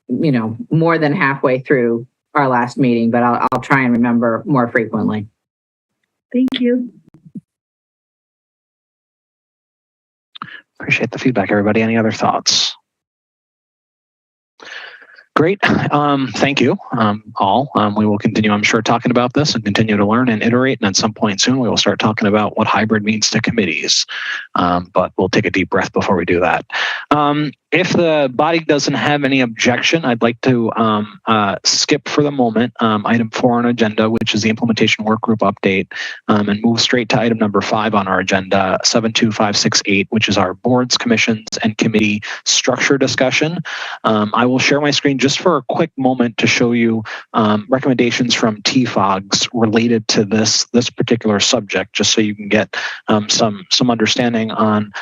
more than halfway through our last meeting, but I'll try and remember more frequently. Thank you. Appreciate the feedback, everybody. Any other thoughts? Great. Thank you all. We will continue, I'm sure, talking about this and continue to learn and iterate. And at some point soon, we will start talking about what hybrid means to committees. But we'll take a deep breath before we do that. If the body doesn't have any objection, I'd like to skip for the moment item 4 on our agenda, which is the implementation work group update, and move straight to item number 5 on our agenda, 72568, which is our boards, commissions, and committee structure discussion. I will share my screen just for a quick moment to show you recommendations from TFOGs related to this particular subject, just so you can get some understanding on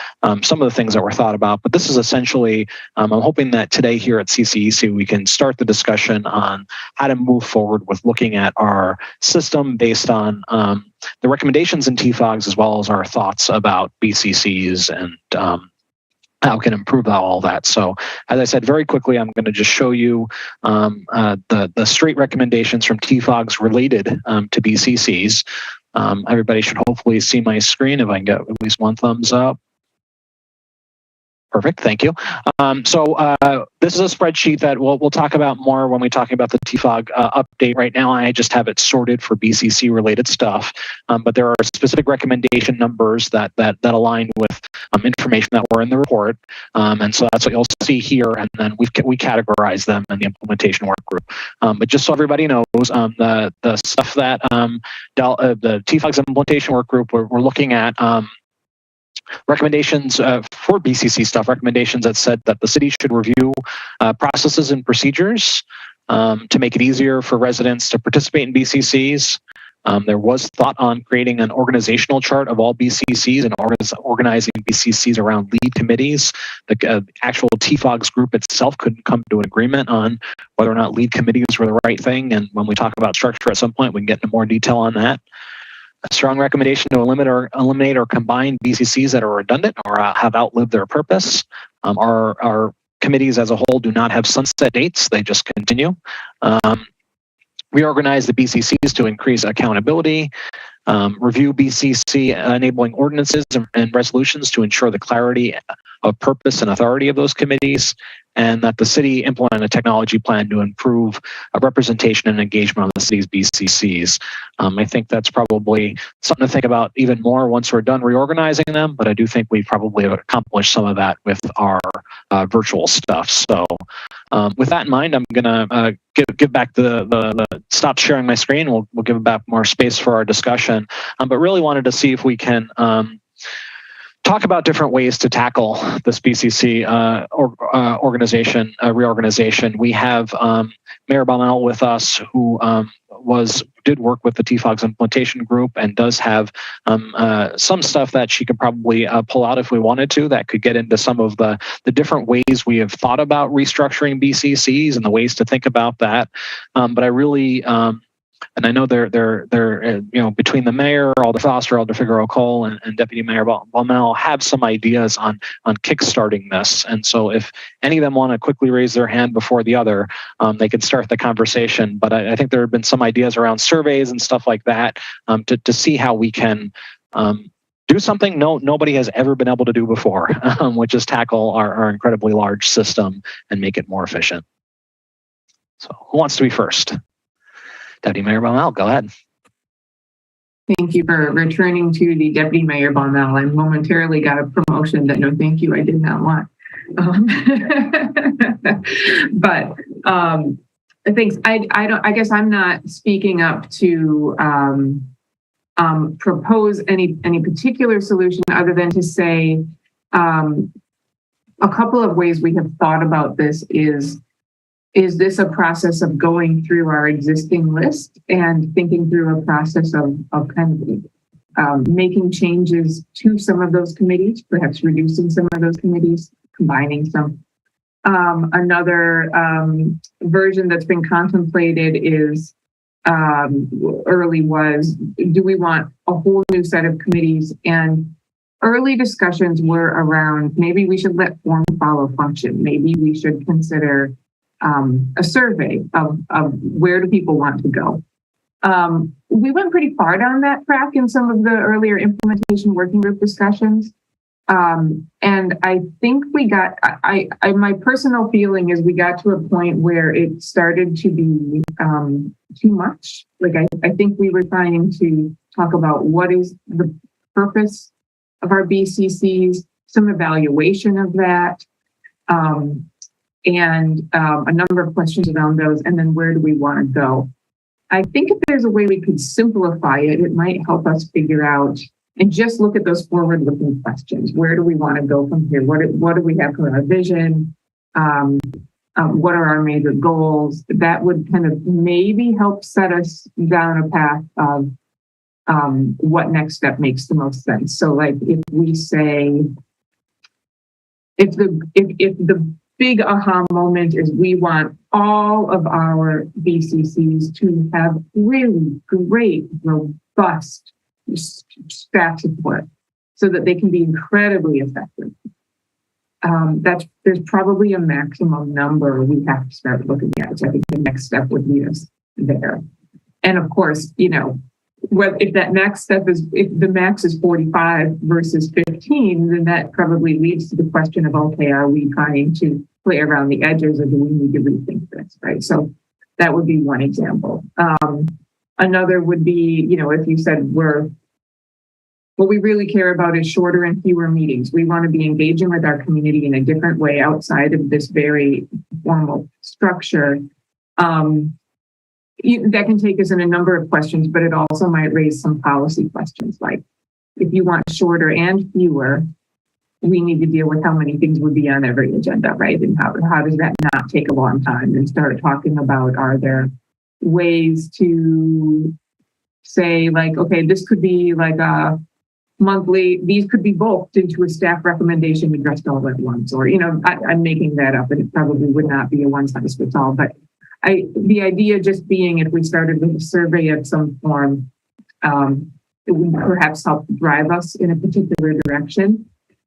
some of the things that were thought about. But this is essentially, I'm hoping that today here at CCEC, we can start the discussion on how to move forward with looking at our system based on the recommendations in TFOGs, as well as our thoughts about BCCs and how it can improve all that. So, as I said, very quickly, I'm going to just show you the straight recommendations from TFOGs related to BCCs. Everybody should hopefully see my screen if I can get at least one thumbs up. Perfect, thank you. So this is a spreadsheet that we'll talk about more when we're talking about the TFOG update. Right now, I just have it sorted for BCC related stuff, but there are specific recommendation numbers that align with information that were in the report, and so that's what you'll see here. And then we categorize them in the implementation work group. But just so everybody knows, the stuff that the TFOG's implementation work group we're looking at. Recommendations for BCC stuff, recommendations that said that the city should review processes and procedures to make it easier for residents to participate in BCCs. There was thought on creating an organizational chart of all BCCs and organizing BCCs around lead committees. The actual TFOGs group itself couldn't come to an agreement on whether or not lead committees were the right thing. And when we talk about structure at some point, we can get into more detail on that. A strong recommendation to eliminate or combine BCCs that are redundant or have outlived their purpose. Our committees as a whole do not have sunset dates. They just continue. Reorganize the BCCs to increase accountability. Review BCC enabling ordinances and resolutions to ensure the clarity of purpose and authority of those committees, and that the city implement a technology plan to improve representation and engagement on the city's BCCs. I think that's probably something to think about even more once we're done reorganizing them, but I do think we probably have accomplished some of that with our virtual stuff. So with that in mind, I'm going to give back the stop sharing my screen. We'll give back more space for our discussion, but really wanted to see if we can talk about different ways to tackle this BCC reorganization. We have Mayor Baumel with us, who did work with the TFOG's implementation group and does have some stuff that she could probably pull out if we wanted to, that could get into some of the different ways we have thought about restructuring BCCs and the ways to think about that. But I really and I know they're between the mayor, Alder Foster, Alder Figueroa Cole, and Deputy Mayor Baumel have some ideas on kickstarting this. And so if any of them want to quickly raise their hand before the other, they can start the conversation. But I think there have been some ideas around surveys and stuff like that to see how we can do something nobody has ever been able to do before, which is tackle our incredibly large system and make it more efficient. So who wants to be first? Deputy Mayor Baumel, go ahead. Thank you for returning to the Deputy Mayor Baumel. I momentarily got a promotion that no thank you, I did not want. But thanks. I guess I'm not speaking up to propose any particular solution other than to say a couple of ways we have thought about this is this a process of going through our existing list and thinking through a process of kind of making changes to some of those committees, perhaps reducing some of those committees, combining some. Another version that's been contemplated is do we want a whole new set of committees? And early discussions were around maybe we should let form follow function. Maybe we should consider a survey of where do people want to go. We went pretty far down that track in some of the earlier implementation working group discussions. And I think we got, my personal feeling is we got to a point where it started to be too much. Like I think we were trying to talk about what is the purpose of our BCCs, some evaluation of that, and a number of questions around those, and then where do we want to go? I think if there's a way we could simplify it, it might help us figure out and just look at those forward-looking questions. Where do we want to go from here? What do we have for our vision? What are our major goals? That would kind of maybe help set us down a path of what next step makes the most sense. So, like, if we say, if the big aha moment is we want all of our BCCs to have really great, robust staff support so that they can be incredibly effective. there's probably a maximum number we have to start looking at. So I think the next step would be us there. And of course, if that next step is, if the max is 45 versus 15, then that probably leads to the question of, okay, are we trying to play around the edges or do we need to rethink this, right? So that would be one example. Another would be, if you said what we really care about is shorter and fewer meetings. We want to be engaging with our community in a different way outside of this very formal structure. That can take us in a number of questions, but it also might raise some policy questions. Like if you want shorter and fewer, we need to deal with how many things would be on every agenda, right? And how does that not take a long time? And start talking about, are there ways to say like, okay, this could be like a monthly, these could be bulked into a staff recommendation addressed all at once, or, I'm making that up and it probably would not be a one size fits all, but the idea just being if we started with a survey of some form, it would perhaps help drive us in a particular direction.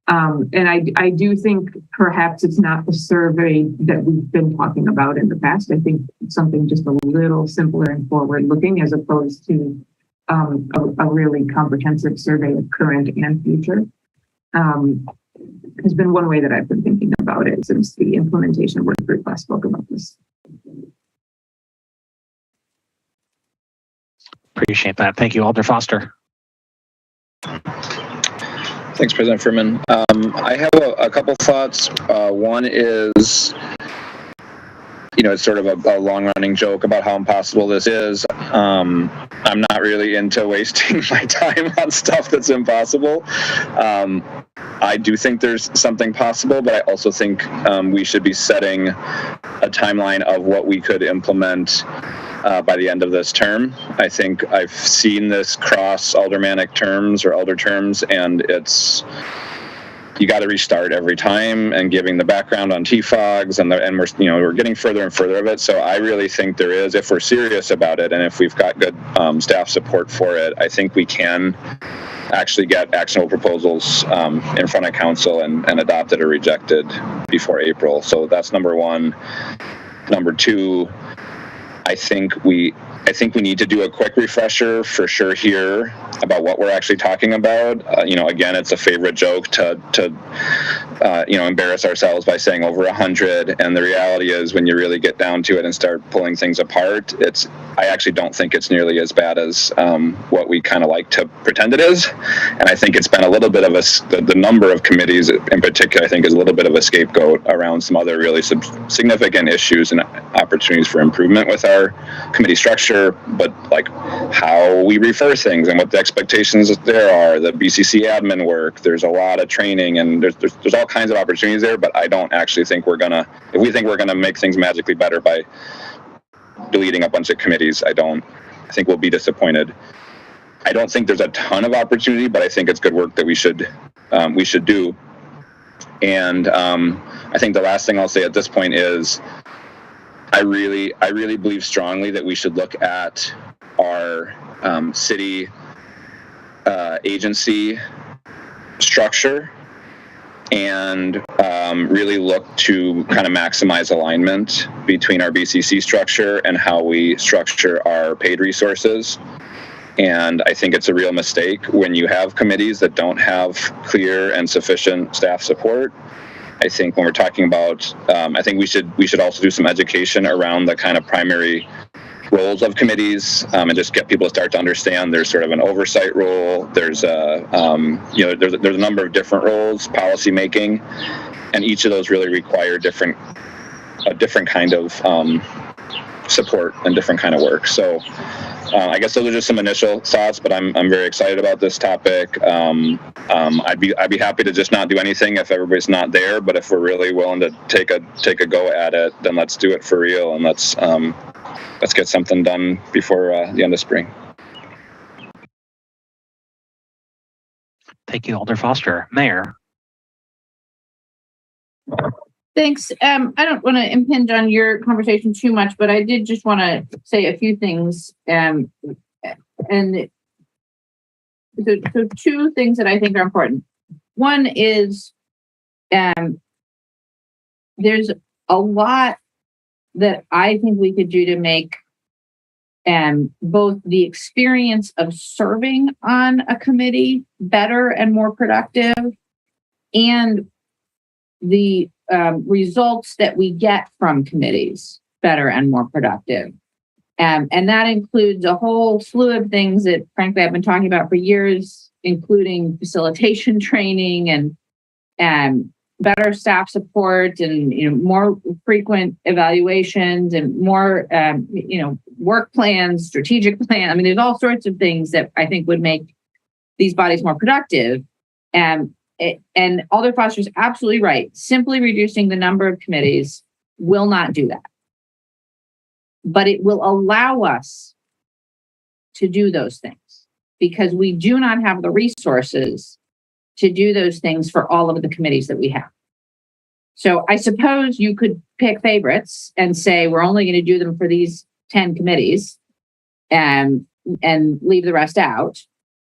And I do think perhaps it's not the survey that we've been talking about in the past. I think it's something just a little simpler and forward looking as opposed to a really comprehensive survey of current and future. Has been one way that I've been thinking about it since the implementation work group last spoke about this. Appreciate that. Thank you, Alder Foster. Thanks, President Furman. I have a couple thoughts. One is, it's sort of a long-running joke about how impossible this is. I'm not really into wasting my time on stuff that's impossible. I do think there's something possible, but I also think we should be setting a timeline of what we could implement by the end of this term. I think I've seen this cross aldermanic terms or elder terms, and you got to restart every time, and giving the background on TFOGs, and we're getting further and further of it. So I really think there is, if we're serious about it, and if we've got good staff support for it, I think we can actually get actionable proposals in front of council and adopted or rejected before April. So that's number one. Number two, I think we need to do a quick refresher for sure here about what we're actually talking about. Again, it's a favorite joke to embarrass ourselves by saying over 100. And the reality is, when you really get down to it and start pulling things apart, I actually don't think it's nearly as bad as what we kind of like to pretend it is. And I think it's been a little bit of the number of committees in particular, I think, is a little bit of a scapegoat around some other really significant issues and opportunities for improvement with our committee structure, but like how we refer things and what the expectations there are, the BCC admin work, there's a lot of training, and there's all kinds of opportunities there, but I don't actually think if we think we're gonna make things magically better by deleting a bunch of committees, I think we'll be disappointed. I don't think there's a ton of opportunity, but I think it's good work that we should do. And I think the last thing I'll say at this point is I really believe strongly that we should look at our city agency structure and really look to kind of maximize alignment between our BCC structure and how we structure our paid resources. And I think it's a real mistake when you have committees that don't have clear and sufficient staff support. I think when we're talking about, I think we should also do some education around the kind of primary roles of committees, and just get people to start to understand there's sort of an oversight role. There's there's a number of different roles, policy making, and each of those really require a different kind of support and different kind of work. So I guess those are just some initial thoughts, but I'm very excited about this topic. I'd be happy to just not do anything if everybody's not there, but if we're really willing to take a go at it, then let's do it for real, and let's get something done before the end of spring. Thank you, Alder Foster. Mayor. Thanks. I don't want to impinge on your conversation too much, but I did just want to say a few things. And so two things that I think are important. One is there's a lot that I think we could do to make both the experience of serving on a committee better and more productive, and the results that we get from committees better and more productive. And that includes a whole slew of things that, frankly, I've been talking about for years, including facilitation training and better staff support, and more frequent evaluations, and more work plans, strategic plan. I mean, there's all sorts of things that I think would make these bodies more productive. And Alder Foster's absolutely right. Simply reducing the number of committees will not do that. But it will allow us to do those things, because we do not have the resources to do those things for all of the committees that we have. So I suppose you could pick favorites and say, we're only going to do them for these 10 committees and leave the rest out.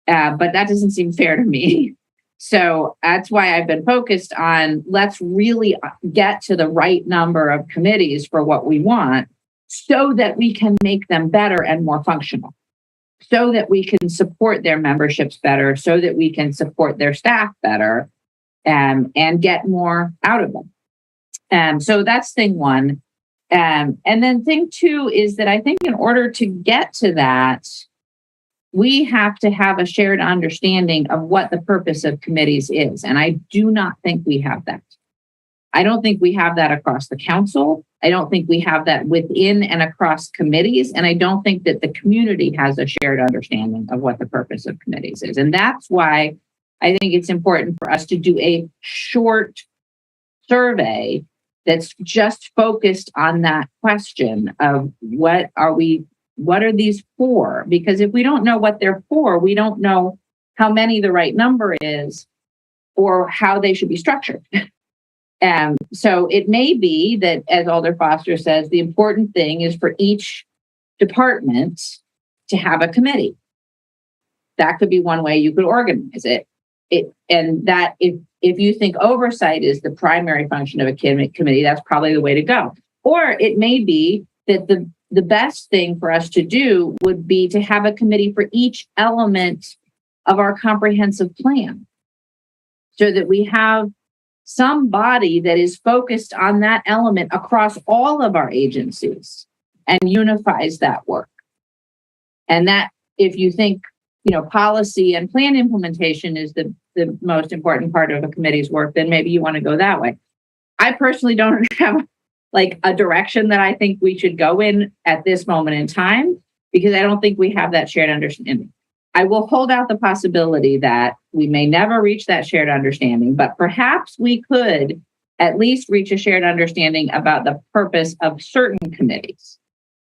But that doesn't seem fair to me. So that's why I've been focused on, let's really get to the right number of committees for what we want, so that we can make them better and more functional, so that we can support their memberships better, so that we can support their staff better, and get more out of them. So that's thing one. And then thing two is that I think in order to get to that, we have to have a shared understanding of what the purpose of committees is. And I do not think we have that. I don't think we have that across the council. I don't think we have that within and across committees. And I don't think that the community has a shared understanding of what the purpose of committees is. And that's why I think it's important for us to do a short survey that's just focused on that question of what are these for? Because if we don't know what they're for, we don't know how many the right number is or how they should be structured. So it may be that, as Alder Foster says, the important thing is for each department to have a committee. That could be one way you could organize it. And that if you think oversight is the primary function of a committee, that's probably the way to go. Or it may be that the best thing for us to do would be to have a committee for each element of our comprehensive plan, so that we have some body that is focused on that element across all of our agencies and unifies that work. And that, if you think, policy and plan implementation is the most important part of a committee's work, then maybe you want to go that way. I personally don't have a direction that I think we should go in at this moment in time, because I don't think we have that shared understanding. I will hold out the possibility that we may never reach that shared understanding, but perhaps we could at least reach a shared understanding about the purpose of certain committees,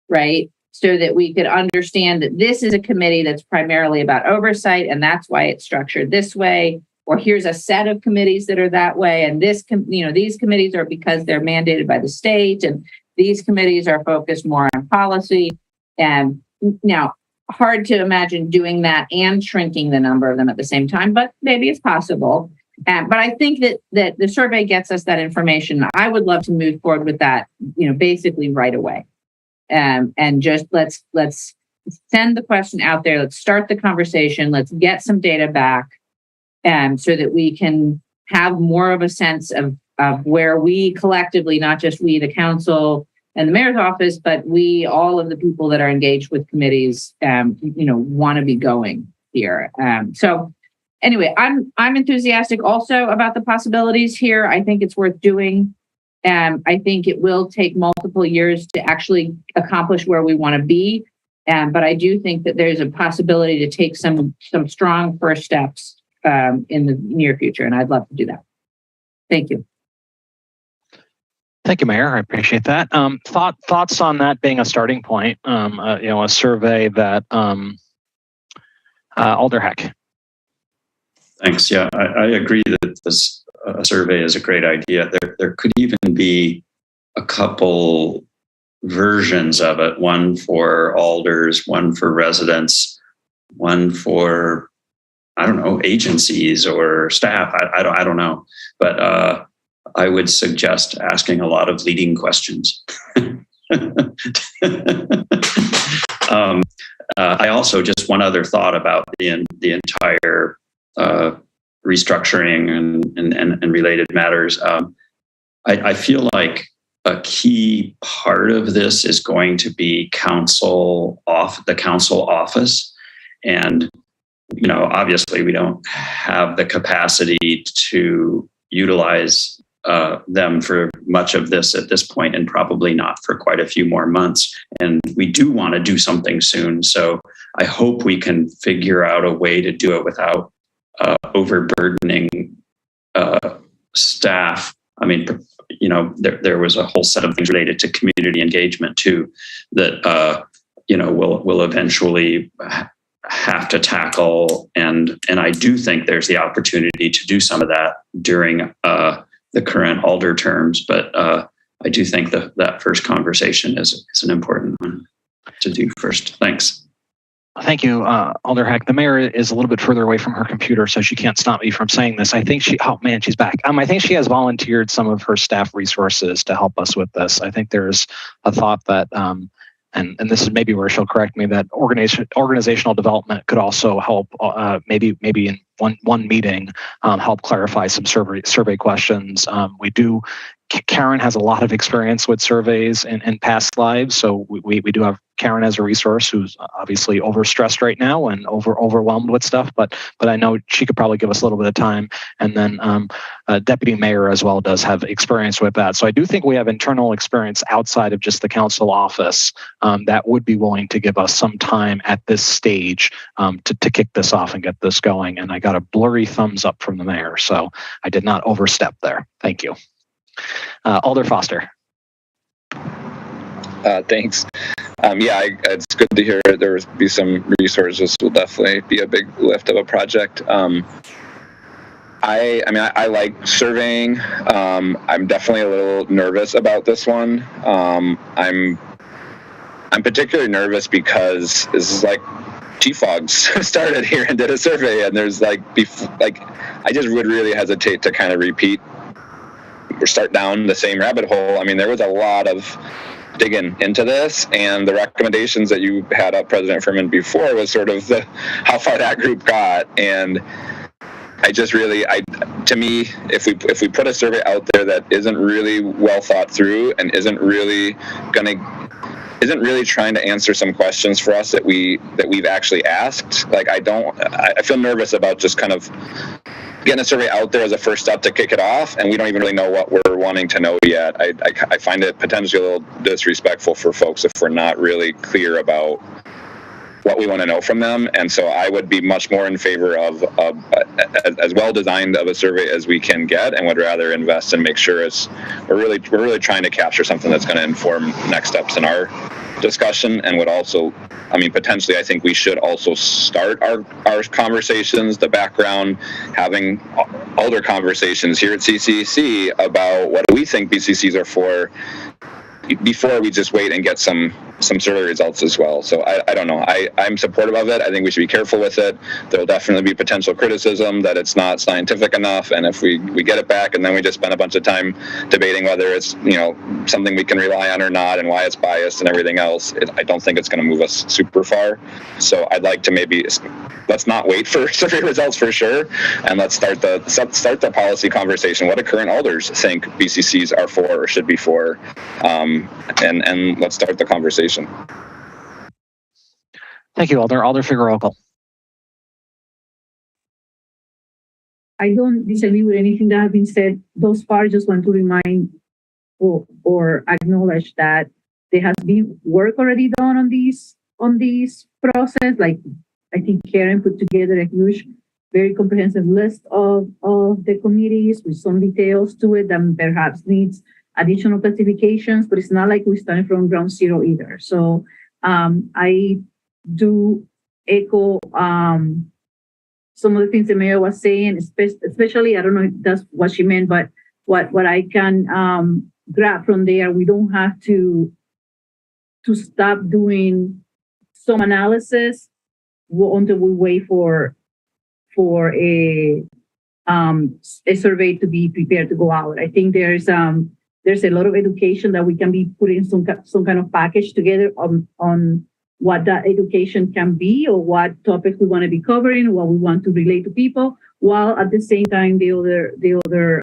right? So that we could understand that this is a committee that's primarily about oversight, and that's why it's structured this way. Or here's a set of committees that are that way, and these committees are because they're mandated by the state, and these committees are focused more on policy. And now, hard to imagine doing that and shrinking the number of them at the same time, but maybe it's possible. But I think that the survey gets us that information. I would love to move forward with that, basically right away. And just let's send the question out there. Let's start the conversation. Let's get some data back, so that we can have more of a sense of where we collectively, not just we, the council and the mayor's office, but we, all of the people that are engaged with committees, want to be going here. So anyway, I'm enthusiastic also about the possibilities here. I think it's worth doing. I think it will take multiple years to actually accomplish where we want to be. But I do think that there's a possibility to take some strong first steps in the near future, and I'd love to do that. Thank you. Thank you, Mayor. I appreciate that. Thoughts on that being a starting point? A survey that Alder Heck. Thanks. Yeah, I agree that this survey is a great idea. There could even be a couple versions of it: one for alders, one for residents, one for agencies or staff. I don't know, but I would suggest asking a lot of leading questions. I also, just one other thought about the entire restructuring and related matters. I feel like a key part of this is going to be the council office. And, obviously we don't have the capacity to utilize them for much of this at this point, and probably not for quite a few more months. And we do want to do something soon. So I hope we can figure out a way to do it without overburdening staff. I mean, there was a whole set of things related to community engagement too that we'll eventually have to tackle, and I do think there's the opportunity to do some of that during the current Alder terms, but I do think that first conversation is an important one to do first. Thanks. Thank you, Alder Heck. The mayor is a little bit further away from her computer, so she can't stop me from saying this. I think she's back. I think she has volunteered some of her staff resources to help us with this. I think there's a thought that, and this is maybe where she'll correct me, that organizational development could also help, maybe in one meeting, help clarify some survey questions. Karen has a lot of experience with surveys in past lives, so we do have Karen as a resource, who's obviously overstressed right now and overwhelmed with stuff, but I know she could probably give us a little bit of time. And then Deputy Mayor as well does have experience with that. So I do think we have internal experience outside of just the council office that would be willing to give us some time at this stage to kick this off and get this going. And I got a blurry thumbs up from the mayor, so I did not overstep there. Thank you. Alder Foster. Thanks. It's good to hear there will be some resources. Will definitely be a big lift of a project. I like surveying. I'm definitely a little nervous about this one. I'm particularly nervous because this is like GFOGs started here and did a survey, and there's I just would really hesitate to kind of repeat or start down the same rabbit hole. I mean, there was a lot of digging into this, and the recommendations that you had up, President Furman, before was sort of how far that group got. And to me, if we put a survey out there that isn't really well thought through and isn't really trying to answer some questions for us that we've actually asked, I feel nervous about just kind of getting a survey out there as a first step to kick it off, and we don't even really know what we're wanting to know yet. I find it potentially a little disrespectful for folks if we're not really clear about what we want to know from them. And so I would be much more in favor of as well designed of a survey as we can get, and would rather invest and make sure we're really trying to capture something that's going to inform next steps in our discussion, and would also, potentially, I think we should also start our conversations, the background, having older conversations here at CCC about what do we think BCCs are for, before we just wait and get some survey results as well. So I don't know. I'm supportive of it. I think we should be careful with it. There'll definitely be potential criticism that it's not scientific enough. And if we get it back and then we just spend a bunch of time debating whether it's, something we can rely on or not, and why it's biased and everything else, I don't think it's going to move us super far. So I'd like to let's not wait for survey results for sure. And let's start the policy conversation. What do current alders think BCCs are for or should be for? And let's start the conversation. Thank you, Alder. Alder Figueroa. I don't disagree with anything that has been said thus far. Just want to remind or acknowledge that there has been work already done on this process. Like, I think Karen put together a huge, very comprehensive list of the committees with some details to it that perhaps needs additional classifications, but it's not like we're starting from ground zero either. So I do echo some of the things the mayor was saying, especially, I don't know if that's what she meant, but what I can grab from there, we don't have to stop doing some analysis until we wait for a a survey to be prepared to go out. I think there's a lot of education that we can be putting some kind of package together on what that education can be, or what topics we want to be covering, what we want to relate to people, while at the same time the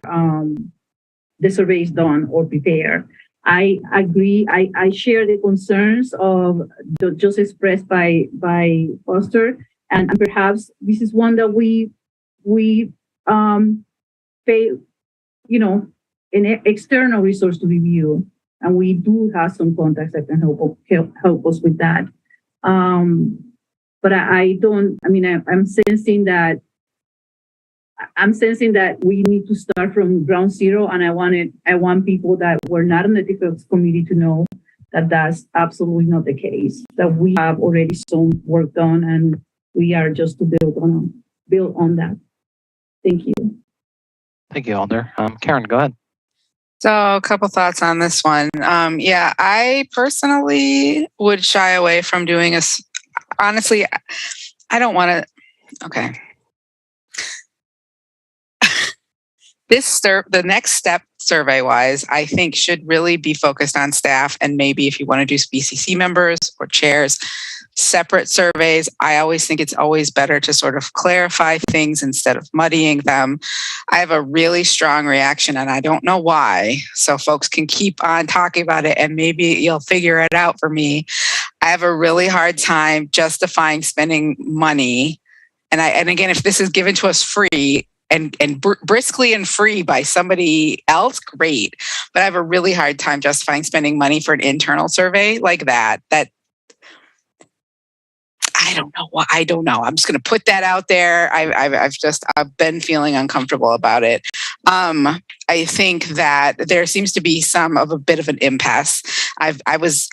survey is done or prepared. I agree. I share the concerns of just expressed by Foster, and perhaps this is one that we pay, an external resource to review, and we do have some contacts that can help us with that. But I'm sensing that we need to start from ground zero, and I want people that were not in the ethics committee to know that that's absolutely not the case, that we have already some work done, and we are just to build on that. Thank you. Thank you, Alder. Karen, go ahead. So a couple thoughts on this one. I personally would shy away from doing honestly, I don't want to, okay. The next step survey-wise, I think should really be focused on staff, and maybe if you want to do BCC members or chairs, separate surveys. I always think it's always better to sort of clarify things instead of muddying them. I have a really strong reaction, and I don't know why, so folks can keep on talking about it and maybe you'll figure it out for me. I have a really hard time justifying spending money. And again, if this is given to us free, and briskly and free by somebody else, great. But I have a really hard time justifying spending money for an internal survey like that. I don't know why. I don't know. I'm just going to put that out there. I've been feeling uncomfortable about it. I think that there seems to be a bit of an impasse. I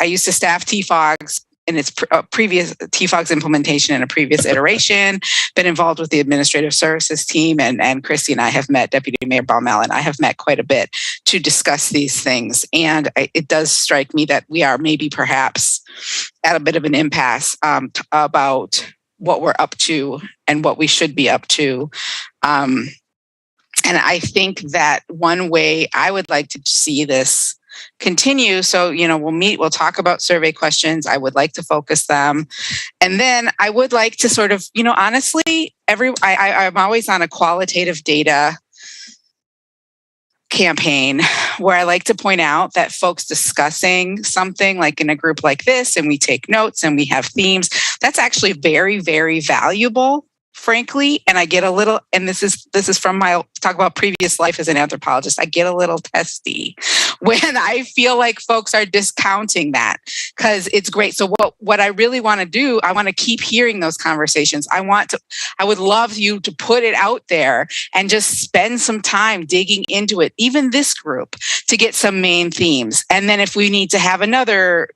used to staff TFOGs in its previous TFOG's implementation in a previous iteration, been involved with the administrative services team, and Christy and I have met, Deputy Mayor Baumel and I have met quite a bit to discuss these things. And it does strike me that we are maybe perhaps at a bit of an impasse about what we're up to and what we should be up to. And I think that one way I would like to see this continue. So, we'll talk about survey questions. I would like to focus them. And then I would like to sort of, honestly, I'm always on a qualitative data campaign where I like to point out that folks discussing something like in a group like this, and we take notes and we have themes, that's actually very, very valuable, frankly. And I get a little, and this is from my talk about previous life as an anthropologist, I get a little testy when I feel like folks are discounting that, because it's great. So what I really want to do, I want to keep hearing those conversations. I would love you to put it out there and just spend some time digging into it, even this group, to get some main themes. And then if we need to have another,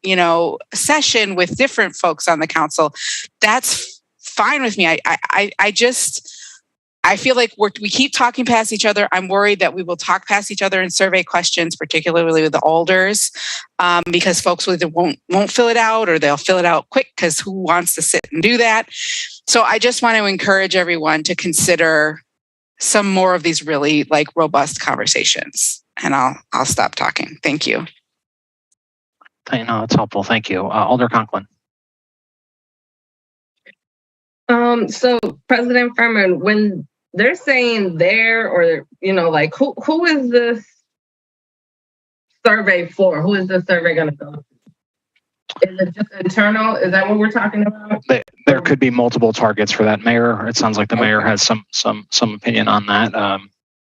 session with different folks on the council, that's fine with me. I feel like we keep talking past each other. I'm worried that we will talk past each other in survey questions, particularly with the alders, because folks either won't fill it out, or they'll fill it out quick because who wants to sit and do that? So I just want to encourage everyone to consider some more of these really robust conversations. And I'll stop talking. Thank you. No, that's helpful. Thank you. Alder Conklin. So President Furman, when they're saying there, or, who is this survey for? Who is this survey going to go to? Is it just internal? Is that what we're talking about? There could be multiple targets for that, Mayor. It sounds like the mayor has some opinion on that.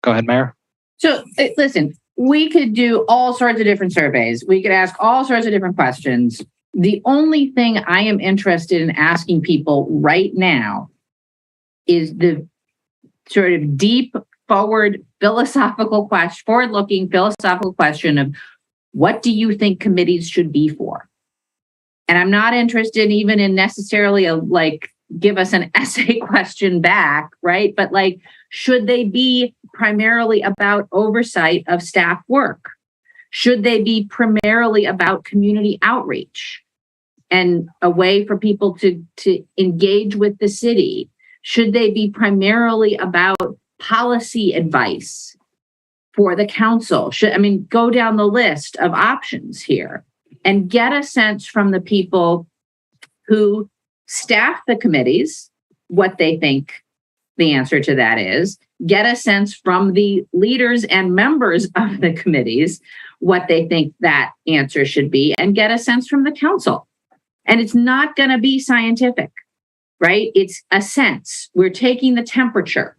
Go ahead, Mayor. So listen, we could do all sorts of different surveys. We could ask all sorts of different questions. The only thing I am interested in asking people right now is the sort of deep, forward-looking philosophical question of, what do you think committees should be for? And I'm not interested even in necessarily give us an essay question back, right? But should they be primarily about oversight of staff work? Should they be primarily about community outreach and a way for people to engage with the city? Should they be primarily about policy advice for the council? Go down the list of options here and get a sense from the people who staff the committees, what they think the answer to that is. Get a sense from the leaders and members of the committees, what they think that answer should be, and get a sense from the council. And it's not going to be scientific, right? It's a sense. We're taking the temperature.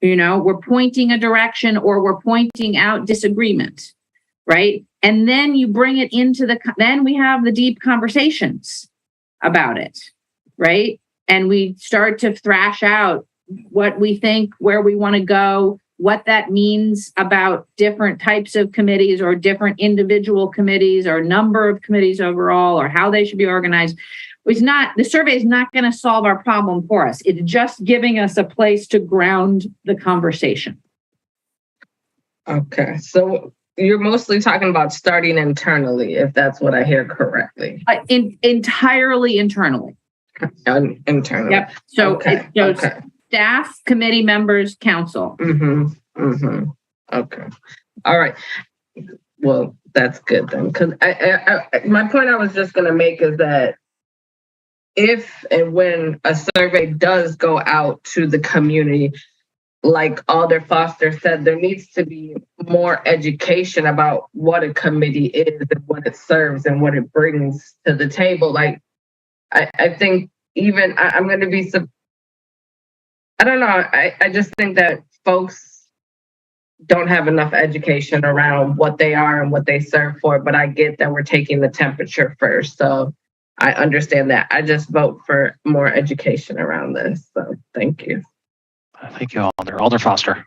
We're pointing a direction or we're pointing out disagreement, right? And then you bring it into then we have the deep conversations about it, right? And we start to thrash out what we think, where we want to go, what that means about different types of committees or different individual committees or number of committees overall, or how they should be organized. The survey is not going to solve our problem for us. It's just giving us a place to ground the conversation. Okay. So you're mostly talking about starting internally, if that's what I hear correctly. Entirely internally. Internally. Yep. So okay. Staff, committee members, council. Okay. All right. Well, that's good then. Because my point I was just going to make is that if and when a survey does go out to the community, like Alder Foster said, there needs to be more education about what a committee is and what it serves and what it brings to the table. Like, I think even I'm going to be, I don't know. I just think that folks don't have enough education around what they are and what they serve for, but I get that we're taking the temperature first. So I understand that. I just vote for more education around this. So thank you. Thank you, Alder Foster.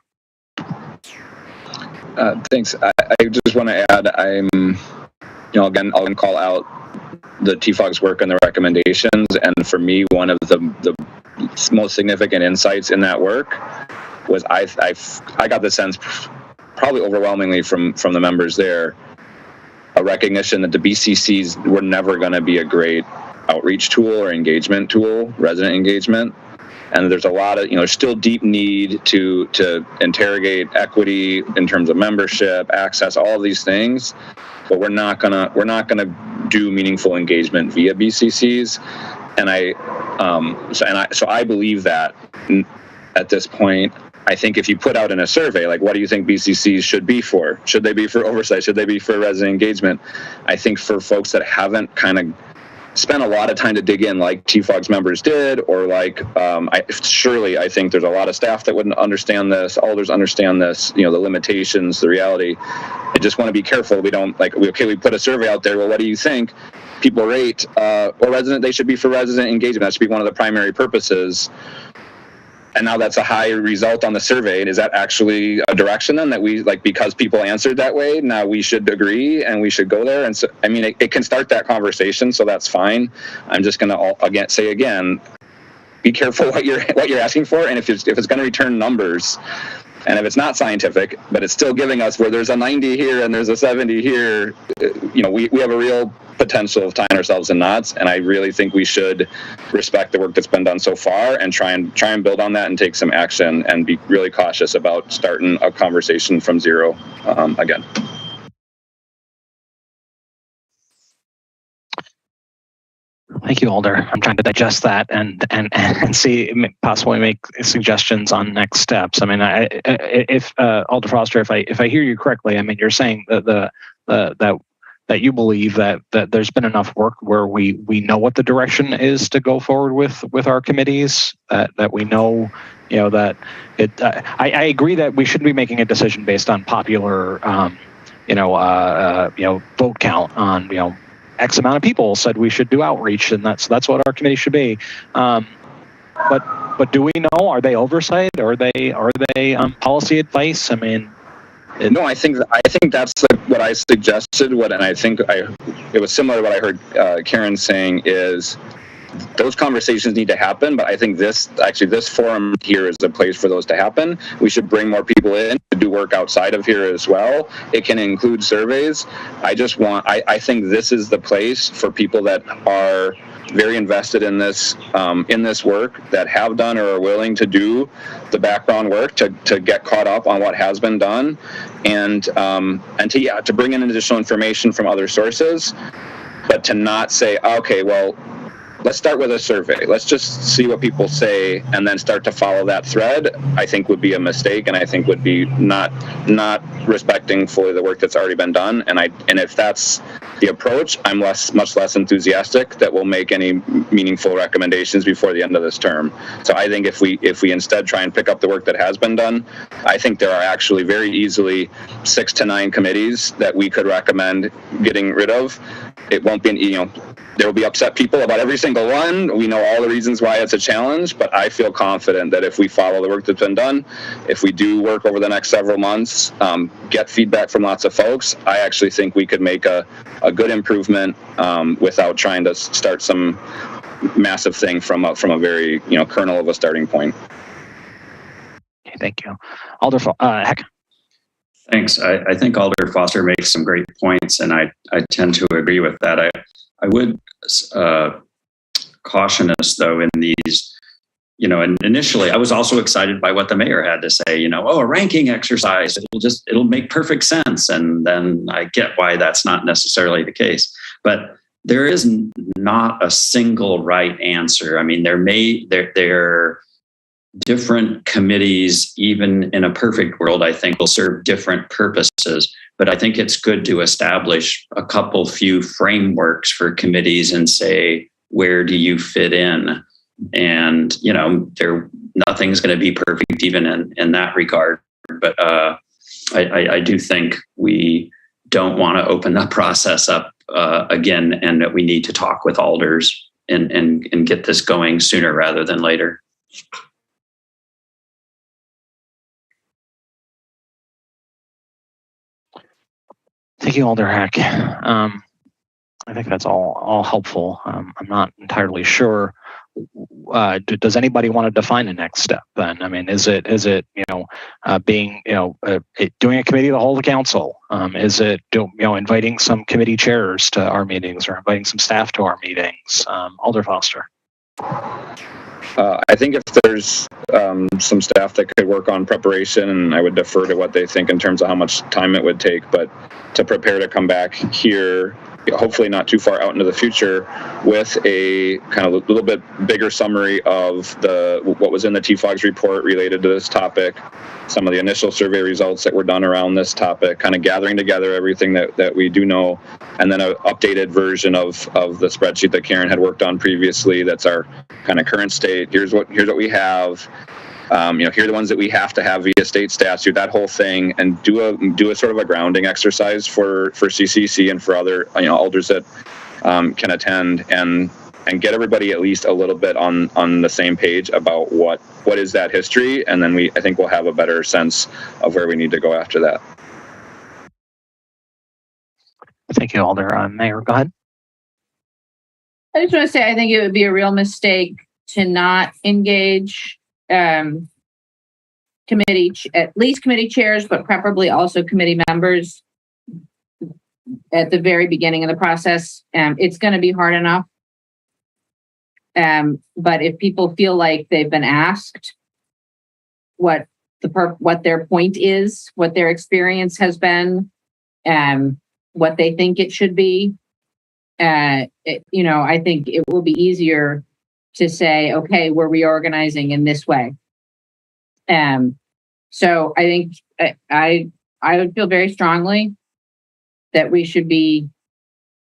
Thanks. I just want to add, again, I'll call out the TFOG's work and the recommendations. And for me, one of the most significant insights in that work was I got the sense, probably overwhelmingly from the members there, a recognition that the BCCs were never going to be a great outreach tool or engagement tool, resident engagement. And there's a lot of, still deep need to interrogate equity in terms of membership, access, all of these things. But we're not gonna do meaningful engagement via BCCs. And I believe that at this point. I think if you put out in a survey, like, what do you think BCCs should be for? Should they be for oversight? Should they be for resident engagement? I think for folks that haven't kind of spent a lot of time to dig in, like TFOG's members did, or like, I think there's a lot of staff that wouldn't understand this. Alders understand this, the limitations, the reality. I just want to be careful. We don't we put a survey out there. Well, what do you think? People rate, they should be for resident engagement. That should be one of the primary purposes. And now that's a high result on the survey. And is that actually a direction then that we, because people answered that way, now we should agree and we should go there? And so, it can start that conversation, so that's fine. I'm just going to say again, be careful what you're asking for. And if it's going to return numbers, and if it's not scientific, but it's still giving us where there's a 90 here and there's a 70 here, we have a real potential of tying ourselves in knots. And I really think we should respect the work that's been done so far and try and build on that and take some action and be really cautious about starting a conversation from zero again. Thank you, Alder. I'm trying to digest that and see, possibly make suggestions on next steps. If Alder Foster, if I hear you correctly, you're saying that that you believe that there's been enough work where we know what the direction is to go forward with our committees. That we know, that it. I agree that we shouldn't be making a decision based on popular, vote count on X amount of people said we should do outreach, and that's what our committee should be. But do we know? Are they oversight? Or are they policy advice? No, I think that's what I suggested. It was similar to what I heard Karen saying is those conversations need to happen. But I think this forum here is a place for those to happen. We should bring more people in to do work outside of here as well. It can include surveys. I think this is the place for people that are very invested in this work, that have done or are willing to do the background work to get caught up on what has been done, and to bring in additional information from other sources, but to not say, okay, well, let's start with a survey. Let's just see what people say and then start to follow that thread, I think would be a mistake, and I think would be not respecting fully the work that's already been done. And if that's the approach, I'm much less enthusiastic that we'll make any meaningful recommendations before the end of this term. So I think if we instead try and pick up the work that has been done, I think there are actually very easily 6 to 9 committees that we could recommend getting rid of. It won't be, there will be upset people about every single one. We know all the reasons why it's a challenge, but I feel confident that if we follow the work that's been done, if we do work over the next several months, get feedback from lots of folks, I actually think we could make a good improvement without trying to start some massive thing from a very kernel of a starting point. Okay, thank you. Alder Heck. Thanks. I think Alder Foster makes some great points, and I tend to agree with that. I would caution us, though, in these, and initially I was also excited by what the mayor had to say, a ranking exercise, it'll make perfect sense. And then I get why that's not necessarily the case. But there is not a single right answer. I mean, there are different committees, even in a perfect world, I think will serve different purposes. But I think it's good to establish a few frameworks for committees and say, where do you fit in? And, nothing's going to be perfect even in that regard. But I do think we don't want to open that process up again, and that we need to talk with alders and get this going sooner rather than later. Thank you, Alder Heck. I think that's all helpful. I'm not entirely sure. Does anybody want to define the next step then? I mean, is it being doing a committee of the whole council? Is it inviting some committee chairs to our meetings or inviting some staff to our meetings? Alder Foster. I think if there's some staff that could work on preparation, and I would defer to what they think in terms of how much time it would take, but to prepare to come back here, hopefully not too far out into the future, with a kind of a little bit bigger summary of what was in the TFOG's report related to this topic, some of the initial survey results that were done around this topic, kind of gathering together everything that we do know, and then an updated version of the spreadsheet that Karen had worked on previously. That's our kind of current state. Here's what we have. Here are the ones that we have to have via state statute, that whole thing, and do a sort of a grounding exercise for CCC and for other alders that can attend, and get everybody at least a little bit on the same page about what is that history, and then I think we'll have a better sense of where we need to go after that. Thank you, Alder. Mayor, go ahead. I just want to say I think it would be a real mistake to not engage at least committee chairs, but preferably also committee members at the very beginning of the process. It's going to be hard enough. But if people feel like they've been asked what their point is, what their experience has been, what they think it should be, I think it will be easier to say, okay, we're reorganizing in this way. So I think I would feel very strongly that we should be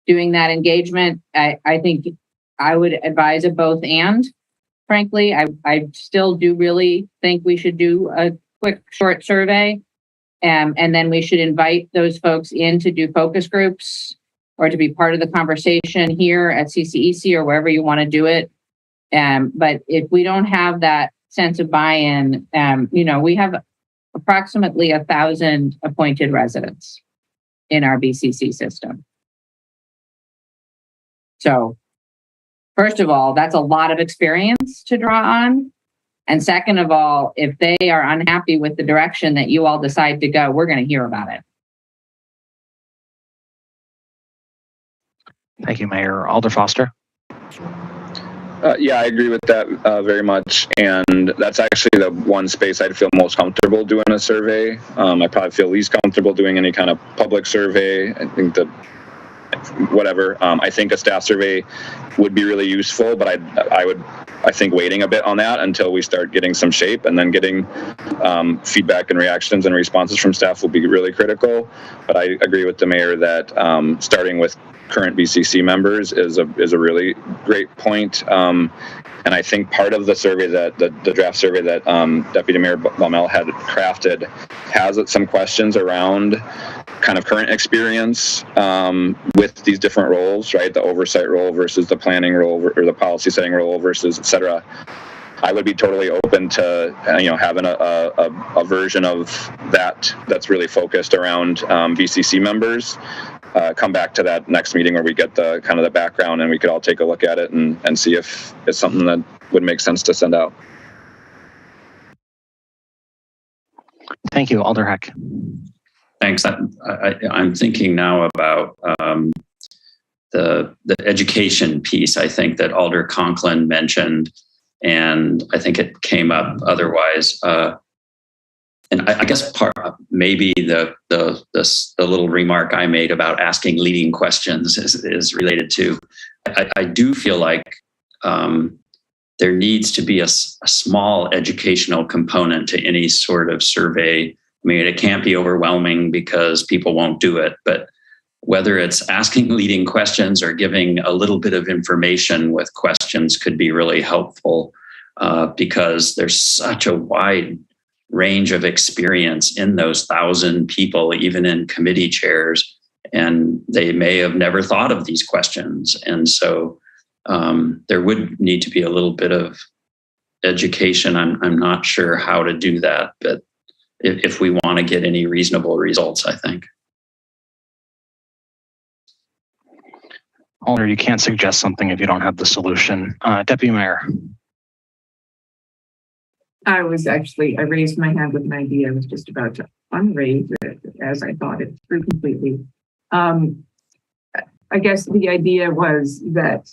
doing that engagement. I think I would advise a both and. Frankly, I still do really think we should do a quick short survey, and then we should invite those folks in to do focus groups or to be part of the conversation here at CCEC or wherever you want to do it. But if we don't have that sense of buy-in, we have approximately 1,000 appointed residents in our BCC system. So first of all, that's a lot of experience to draw on. And second of all, if they are unhappy with the direction that you all decide to go, we're going to hear about it. Thank you, Mayor. Alder Foster. Yeah, I agree with that very much. And that's actually the one space I'd feel most comfortable doing a survey. I probably feel least comfortable doing any kind of public survey. I think that whatever. I think a staff survey would be really useful, but I think waiting a bit on that until we start getting some shape and then getting feedback and reactions and responses from staff will be really critical. But I agree with the mayor that starting with current BCC members is a really great point. And I think part of the survey that the draft survey that Deputy Mayor Baumel had crafted has some questions around kind of current experience with these different roles, right? The oversight role versus the planning role or the policy setting role versus et cetera. I would be totally open to having a version of that that's really focused around BCC members. Come back to that next meeting where we get the kind of the background and we could all take a look at it and see if it's something that would make sense to send out. Thank you, Alder Heck. Thanks. I'm thinking now about the education piece. I think that Alder Conklin mentioned, and I think it came up otherwise. And I guess maybe the little remark I made about asking leading questions is related to. I do feel like there needs to be a small educational component to any sort of survey. I mean, it can't be overwhelming because people won't do it, but whether it's asking leading questions or giving a little bit of information with questions could be really helpful because there's such a wide range of experience in those 1,000 people, even in committee chairs, and they may have never thought of these questions. And so there would need to be a little bit of education. I'm not sure how to do that, but if we want to get any reasonable results, I think. Alder, you can't suggest something if you don't have the solution. Deputy Mayor. I raised my hand with an idea. I was just about to unraise it as I thought it through completely. I guess the idea was that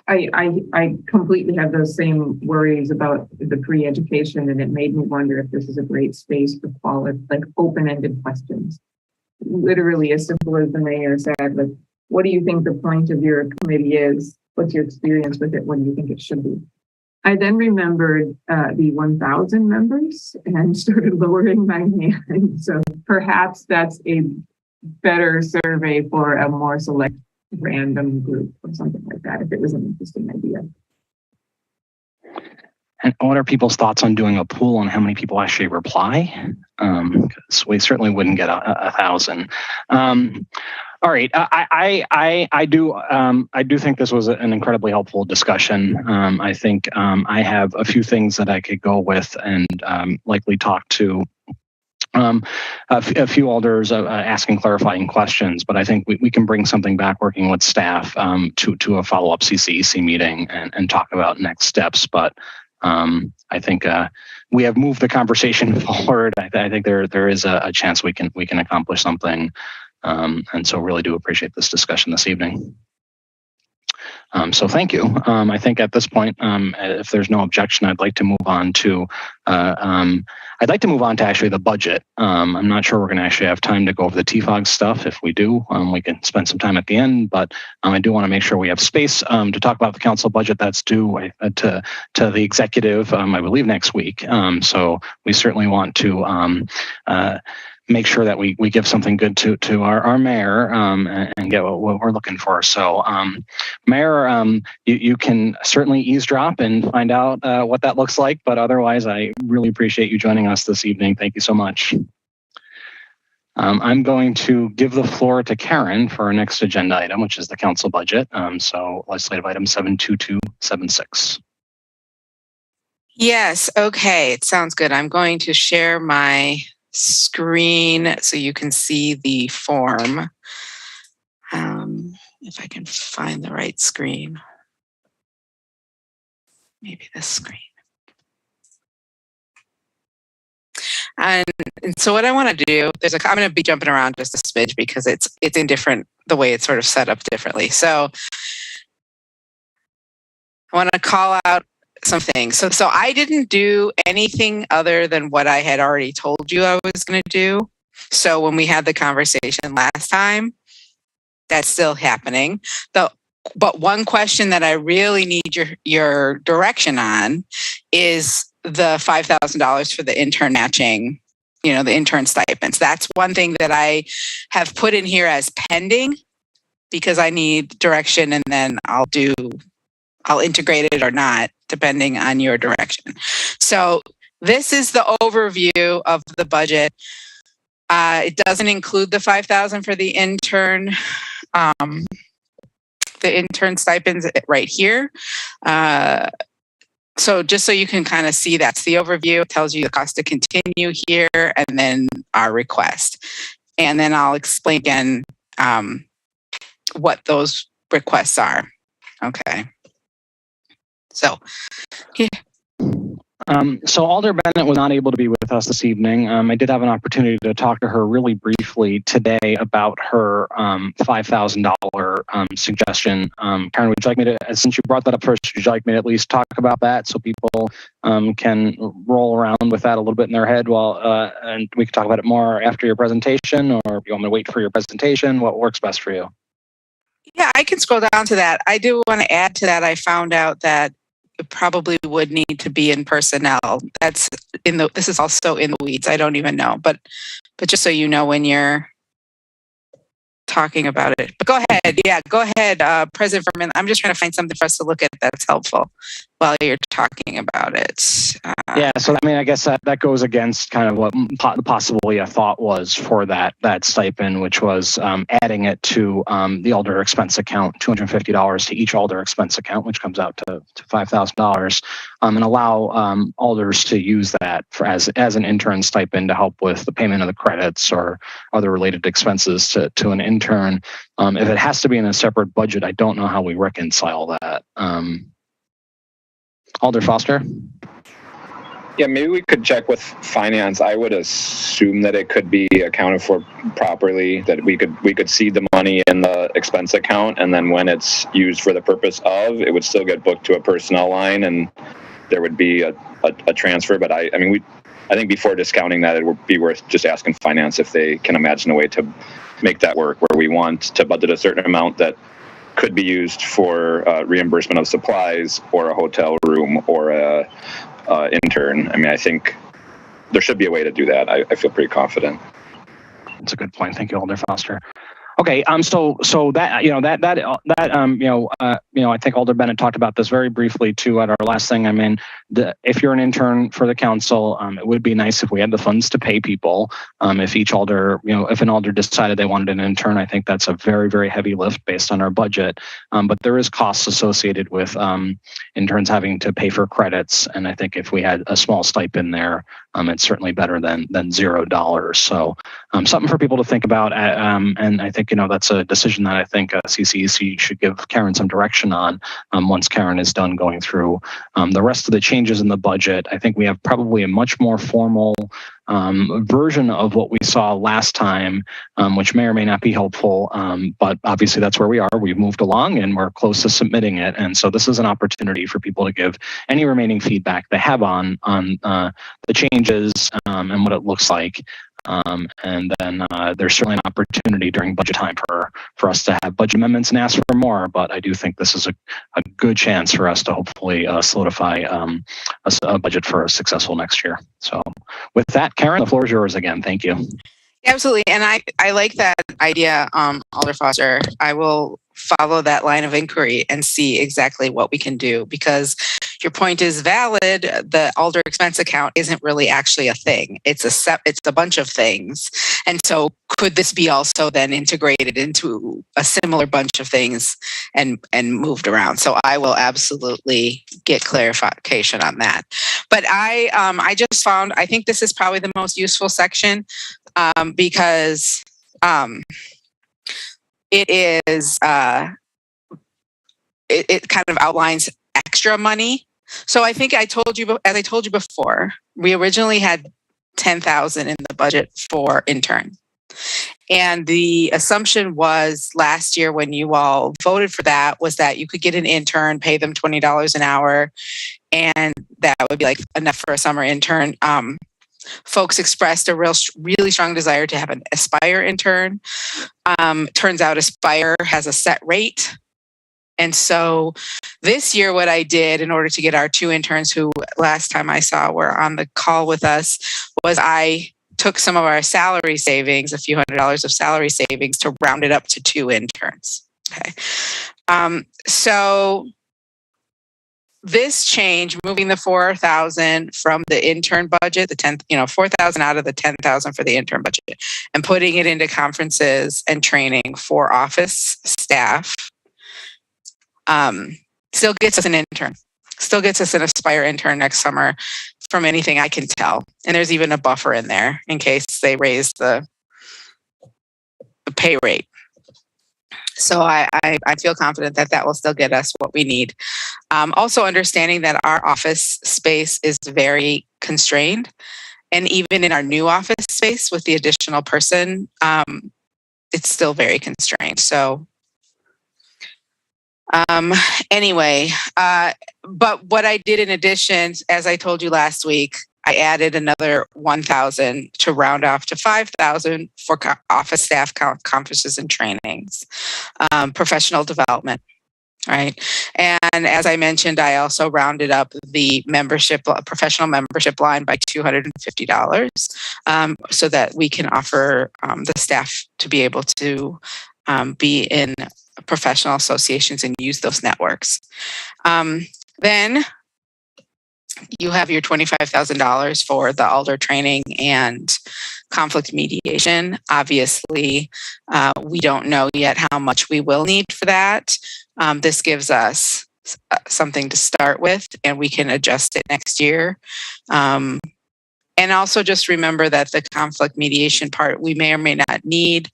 I completely have those same worries about the pre-education, and it made me wonder if this is a great space for open-ended questions. Literally as simple as the mayor said, like, what do you think the point of your committee is? What's your experience with it? What do you think it should be? I then remembered the 1,000 members and started lowering my hand. So perhaps that's a better survey for a more select random group or something like that, if it was an interesting idea. And what are people's thoughts on doing a poll on how many people actually reply? Because we certainly wouldn't get 1,000. All right, I do think this was an incredibly helpful discussion. I think I have a few things that I could go with and likely talk to a few alders asking clarifying questions, but I think we can bring something back working with staff to a follow-up CCEC meeting and talk about next steps. But I think we have moved the conversation forward. I think there is a chance we can accomplish something. And so really do appreciate this discussion this evening. So thank you. I think at this point, if there's no objection, I'd like to move on to actually the budget. I'm not sure we're going to actually have time to go over the TFOG stuff. If we do, we can spend some time at the end, but I do want to make sure we have space to talk about the council budget that's due to the executive, I believe next week. So we certainly want to make sure that we give something good to our mayor and get what we're looking for. So Mayor, you can certainly eavesdrop and find out what that looks like, but otherwise I really appreciate you joining us this evening. Thank you so much. I'm going to give the floor to Karen for our next agenda item, which is the council budget. So legislative item 72276. Yes, okay, it sounds good. I'm going to share my screen so you can see the form. If I can find the right screen. Maybe this screen. And so what I want to do, I'm going to be jumping around just a smidge because it's in different, the way it's sort of set up differently. So I want to call out some things. So I didn't do anything other than what I had already told you I was going to do. So when we had the conversation last time, that's still happening. But one question that I really need your direction on is the $5,000 for the intern matching, the intern stipends. That's one thing that I have put in here as pending because I need direction, and then I'll integrate it or not, depending on your direction. So this is the overview of the budget. It doesn't include the $5,000 for the intern stipends right here. So just so you can kind of see, that's the overview. It tells you the cost to continue here, and then our request. And then I'll explain again what those requests are. Okay. So, yeah. So Alder Bennett was not able to be with us this evening. I did have an opportunity to talk to her really briefly today about her $5,000 suggestion. Karen, would you like me to, since you brought that up first, would you like me to at least talk about that so people can roll around with that a little bit in their head and we can talk about it more after your presentation, or if you want me to wait for your presentation? What works best for you? Yeah, I can scroll down to that. I do want to add to that. I found out that it probably would need to be in personnel. This is also in the weeds. I don't even know, but just so you know when you're talking about it. But go ahead. Yeah, go ahead, President Furman. I'm just trying to find something for us to look at that's helpful while you're talking about it. Yeah, so I guess that goes against kind of what possibly a thought was for that stipend, which was adding it to the Alder expense account, $250 to each Alder expense account, which comes out to $5,000, and allow Alders to use that as an intern stipend to help with the payment of the credits or other related expenses to an intern. If it has to be in a separate budget, I don't know how we reconcile that. Alder Foster? Yeah, maybe we could check with finance. I would assume that it could be accounted for properly, that we could seed the money in the expense account, and then when it's used for the purpose of, it would still get booked to a personnel line, and there would be a transfer. But I think before discounting that, it would be worth just asking finance if they can imagine a way to make that work, where we want to budget a certain amount that could be used for reimbursement of supplies or a hotel room or a intern. I think there should be a way to do that. I feel pretty confident. That's a good point. Thank you, Alder Foster. Okay, so that I think Alder Bennett talked about this very briefly too at our last thing. If you're an intern for the council, it would be nice if we had the funds to pay people. If each Alder, if an Alder decided they wanted an intern, I think that's a very, very heavy lift based on our budget. But there is costs associated with interns having to pay for credits, and I think if we had a small stipend there, it's certainly better than $0. So something for people to think about, and I think that's a decision that I think CCEC should give Karen some direction on once Karen is done going through the rest of the changes in the budget. I think we have probably a much more formal version of what we saw last time, which may or may not be helpful, but obviously that's where we are. We've moved along and we're close to submitting it, and so this is an opportunity for people to give any remaining feedback they have on the changes and what it looks like. And then there's certainly an opportunity during budget time for us to have budget amendments and ask for more. But I do think this is a good chance for us to hopefully solidify a budget for a successful next year. So with that, Karen, the floor is yours again. Thank you. Absolutely. And I like that idea, Alder Foster. I will follow that line of inquiry and see exactly what we can do, because your point is valid. The Alder expense account isn't really actually a thing. It's a bunch of things. And so could this be also then integrated into a similar bunch of things and moved around? So I will absolutely get clarification on that. But I just found, I think this is probably the most useful section because it is it kind of outlines extra money. So I think as I told you before, we originally had $10,000 in the budget for intern, And the assumption was last year when you all voted for that was that you could get an intern, pay them $20 an hour, and that would be like enough for a summer intern. Folks expressed a really strong desire to have an Aspire intern. Turns out Aspire has a set rate. And so this year, what I did in order to get our 2 interns who last time I saw were on the call with us was I took some of our salary savings, a few $100s of salary savings, to round it up to 2 interns. Okay. So this change, moving the 4,000 from the intern budget, the 10, 4,000 out of the 10,000 for the intern budget, and putting it into conferences and training for office staff, still gets us an intern, still gets us an Aspire intern next summer from anything I can tell. And there's even a buffer in there in case they raise the pay rate. So I feel confident that that will still get us what we need. Also understanding that our office space is very constrained. And even in our new office space with the additional person, it's still very constrained. So anyway, but what I did in addition, as I told you last week, I added another 1,000 to round off to 5,000 for office staff conferences and trainings, professional development, right? And as I mentioned, I also rounded up the professional membership line by $250 so that we can offer the staff to be able to be in professional associations and use those networks. Then you have your $25,000 for the Alder training and conflict mediation. Obviously, we don't know yet how much we will need for that. This gives us something to start with, and we can adjust it next year. And also just remember that the conflict mediation part we may or may not need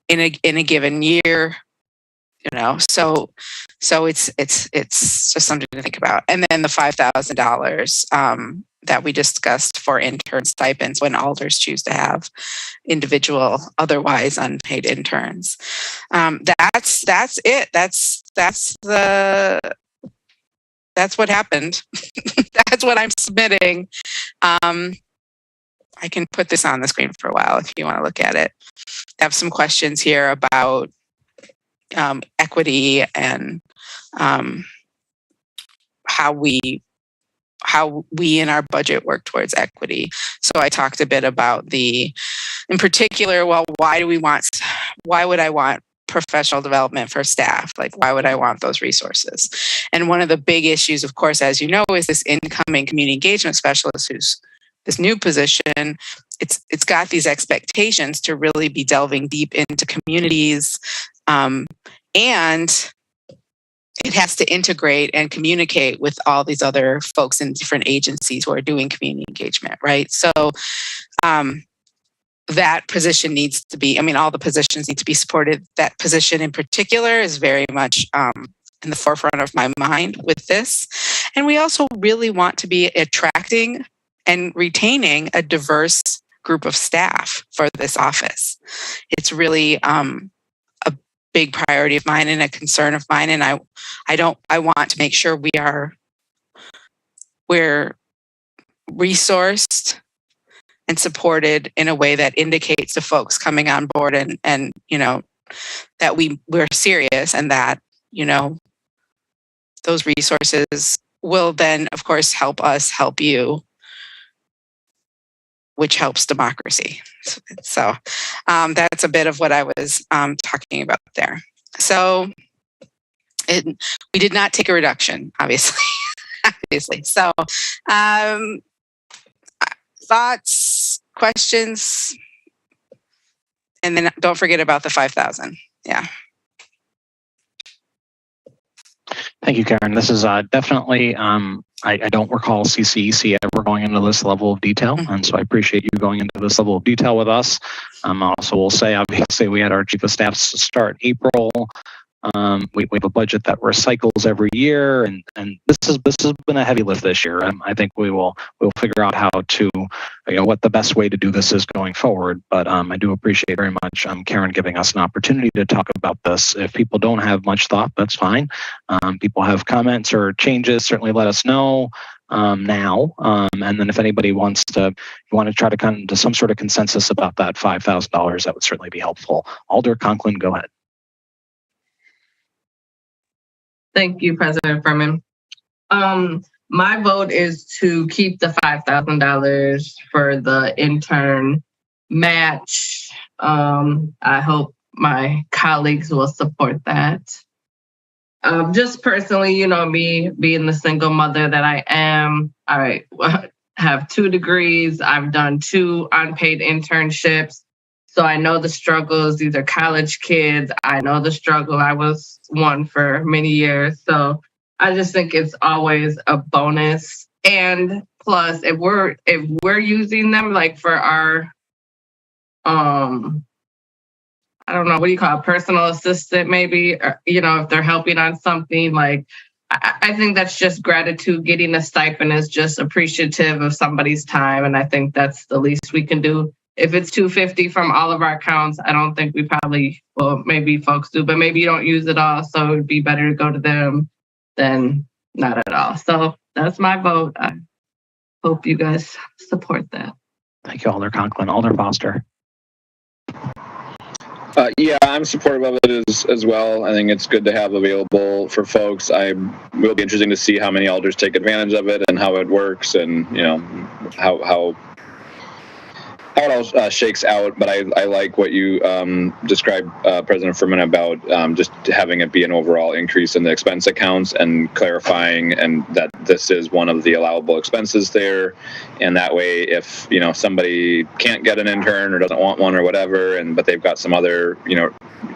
in a given year. So it's just something to think about. And then the $5,000 that we discussed for intern stipends when alders choose to have individual, otherwise unpaid interns. That's it. That's what happened. That's what I'm submitting. I can put this on the screen for a while if you want to look at it. I have some questions here about equity and how we in our budget work towards equity. So I talked a bit about in particular, well, why would I want professional development for staff? Like, why would I want those resources? And one of the big issues, of course, as you know, is this incoming community engagement specialist who's this new position. It's got these expectations to really be delving deep into communities, and it has to integrate and communicate with all these other folks in different agencies who are doing community engagement, right? So that position needs to be, all the positions need to be supported. That position in particular is very much in the forefront of my mind with this. And we also really want to be attracting and retaining a diverse group of staff for this office. It's really a big priority of mine and a concern of mine. And I want to make sure we're resourced and supported in a way that indicates to folks coming on board and that we're serious, and that, those resources will then, of course, help us help you, which helps democracy. So that's a bit of what I was talking about there. So we did not take a reduction, obviously. So thoughts, questions, and then don't forget about the 5,000. Yeah. Thank you, Karen. This is definitely, I don't recall CCEC ever going into this level of detail. And so I appreciate you going into this level of detail with us. Also will say, obviously, we had our chief of staff start April. We have a budget that recycles every year, and this has been a heavy lift this year. I think we'll figure out how to, what the best way to do this is going forward. But I do appreciate very much Karen giving us an opportunity to talk about this. If people don't have much thought, that's fine. People have comments or changes, certainly let us know now. And then if anybody wants to try to come to some sort of consensus about that $5,000, that would certainly be helpful. Alder Conklin, go ahead. Thank you, President Furman. My vote is to keep the $5,000 for the intern match. I hope my colleagues will support that. Just personally, me being the single mother that I am, I have 2 degrees. I've done 2 unpaid internships. So I know the struggles. These are college kids. I know the struggle. I was one for many years. So I just think it's always a bonus. And plus, if we're using them like for our, I don't know, what do you call it, personal assistant maybe, or, if they're helping on something, like, I think that's just gratitude. Getting a stipend is just appreciative of somebody's time. And I think that's the least we can do. If it's $250 from all of our accounts, I don't think we probably, well, maybe folks do, but maybe you don't use it all. So it would be better to go to them than not at all. So that's my vote. I hope you guys support that. Thank you, Alder Conklin. Alder Foster. Yeah, I'm supportive of it as well. I think it's good to have available for folks. I will be interesting to see how many alders take advantage of it and how it works, and how it all shakes out. But I like what you described, President Furman, about just having it be an overall increase in the expense accounts and clarifying and that this is one of the allowable expenses there. And that way, if somebody can't get an intern or doesn't want one or whatever, but they've got some other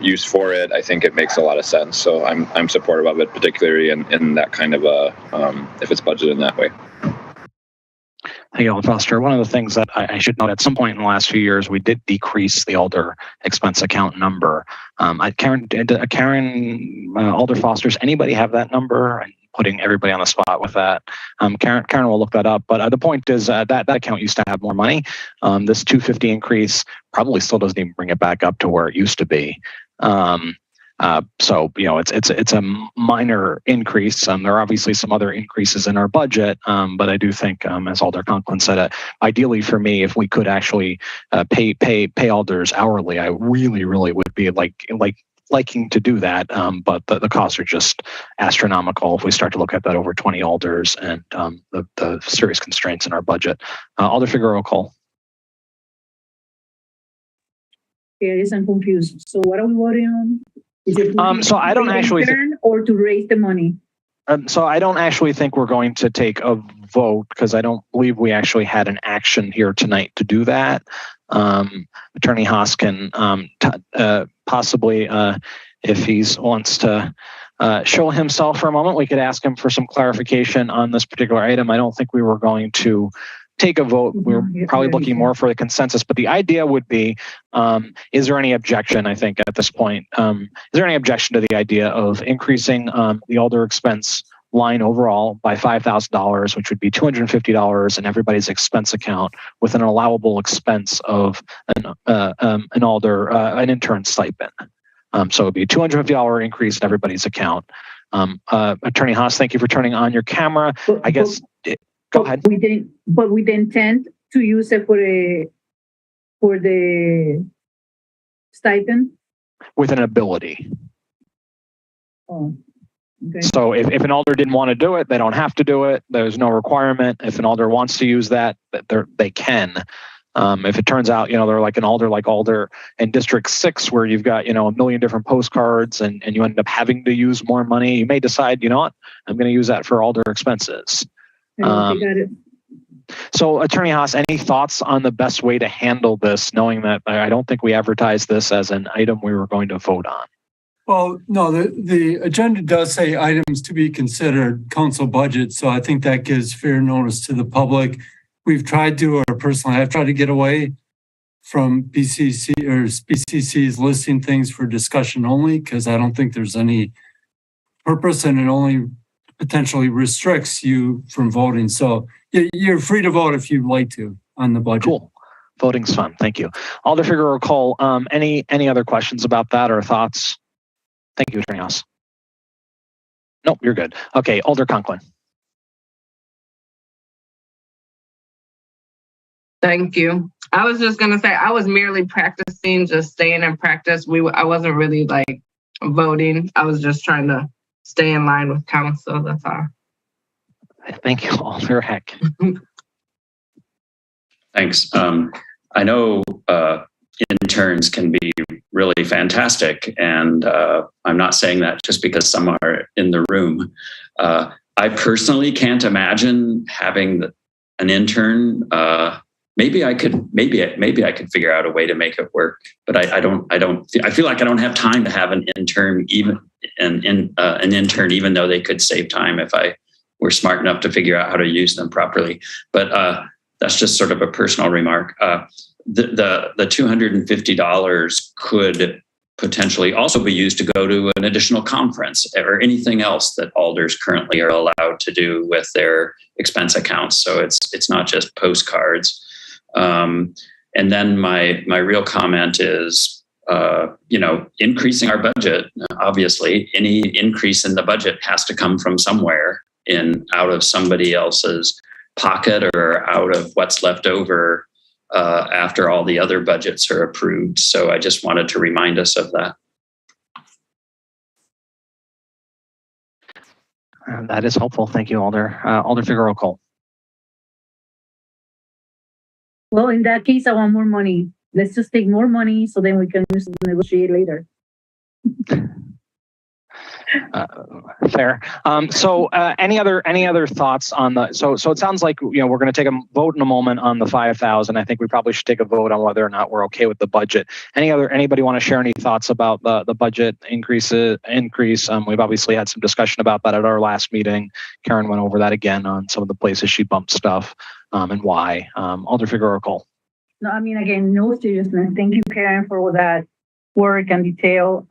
use for it, I think it makes a lot of sense. So I'm supportive of it, particularly in that kind of if it's budgeted in that way. Thank you, Alder Foster. One of the things that I should note, at some point in the last few years, we did decrease the Alder expense account number. Karen, Alder Foster's, anybody have that number? I'm putting everybody on the spot with that. Karen will look that up. But the point is that account used to have more money. This $250 increase probably still doesn't even bring it back up to where it used to be. So it's a minor increase. There are obviously some other increases in our budget, but I do think, as Alder Conklin said, ideally for me, if we could actually pay alders hourly, I really would be liking to do that. But the costs are just astronomical if we start to look at that over 20 alders and the serious constraints in our budget. Alder Figueroa-Cole. I'm confused. So what are we voting on? Is it so I don't actually or to raise the money? So I don't actually think we're going to take a vote because I don't believe we actually had an action here tonight to do that. Attorney Haas can possibly, if he wants to show himself for a moment, we could ask him for some clarification on this particular item. I don't think we were going to take a vote. We're probably looking more for the consensus, but the idea would be, is there any objection, I think at this point, is there any objection to the idea of increasing the alder expense line overall by $5,000, which would be $250 in everybody's expense account with an allowable expense of an intern stipend. So it'd be a $250 increase in everybody's account. Attorney Haas, thank you for turning on your camera. I guess... Go ahead. With the intent to use it for the stipend? With an ability. Oh, okay. So if an alder didn't want to do it, they don't have to do it. There's no requirement. If an alder wants to use that, they can. If it turns out, they're like Alder in District 6, where you've got, a million different postcards and you end up having to use more money, you may decide, you know what, I'm going to use that for alder expenses. Got it. So, Attorney Haas, any thoughts on the best way to handle this, knowing that I don't think we advertised this as an item we were going to vote on? Well, no, the agenda does say items to be considered council budget, so I think that gives fair notice to the public. I've tried to get away from BCC or BCC's listing things for discussion only, because I don't think there's any purpose and it only potentially restricts you from voting. So you're free to vote if you'd like to on the budget. Cool. Voting's fun. Thank you. Alder Figueroa Cole, any other questions about that or thoughts? Thank you, Attorney House. Nope, you're good. Okay, Alder Conklin. Thank you. I was just gonna say I was merely practicing, just staying in practice. I wasn't really like voting. I was just trying to stay in line with council. That's all. Thank you, Alder Heck. Thanks. I know interns can be really fantastic, and I'm not saying that just because some are in the room. I personally can't imagine having an intern. Maybe I could figure out a way to make it work, but I feel like I don't have time to have an intern, even an intern, even though they could save time if I were smart enough to figure out how to use them properly. But that's just sort of a personal remark. The $250 could potentially also be used to go to an additional conference or anything else that alders currently are allowed to do with their expense accounts. So it's not just postcards. And then my real comment is, increasing our budget. Obviously, any increase in the budget has to come from somewhere, out of somebody else's pocket or out of what's left over after all the other budgets are approved. So I just wanted to remind us of that. That is helpful. Thank you, Alder. Alder Figueroa Cole. Well, in that case, I want more money. Let's just take more money so then we can negotiate later. Fair. So any other thoughts on the, so it sounds like, we're going to take a vote in a moment on the 5,000. I think we probably should take a vote on whether or not we're okay with the budget. Anybody want to share any thoughts about the budget increase? We've obviously had some discussion about that at our last meeting. Karen went over that again on some of the places she bumped stuff and why. Alder Figueroa Cole. No, I mean, again, no seriousness. Thank you, Karen, for all that work and detail.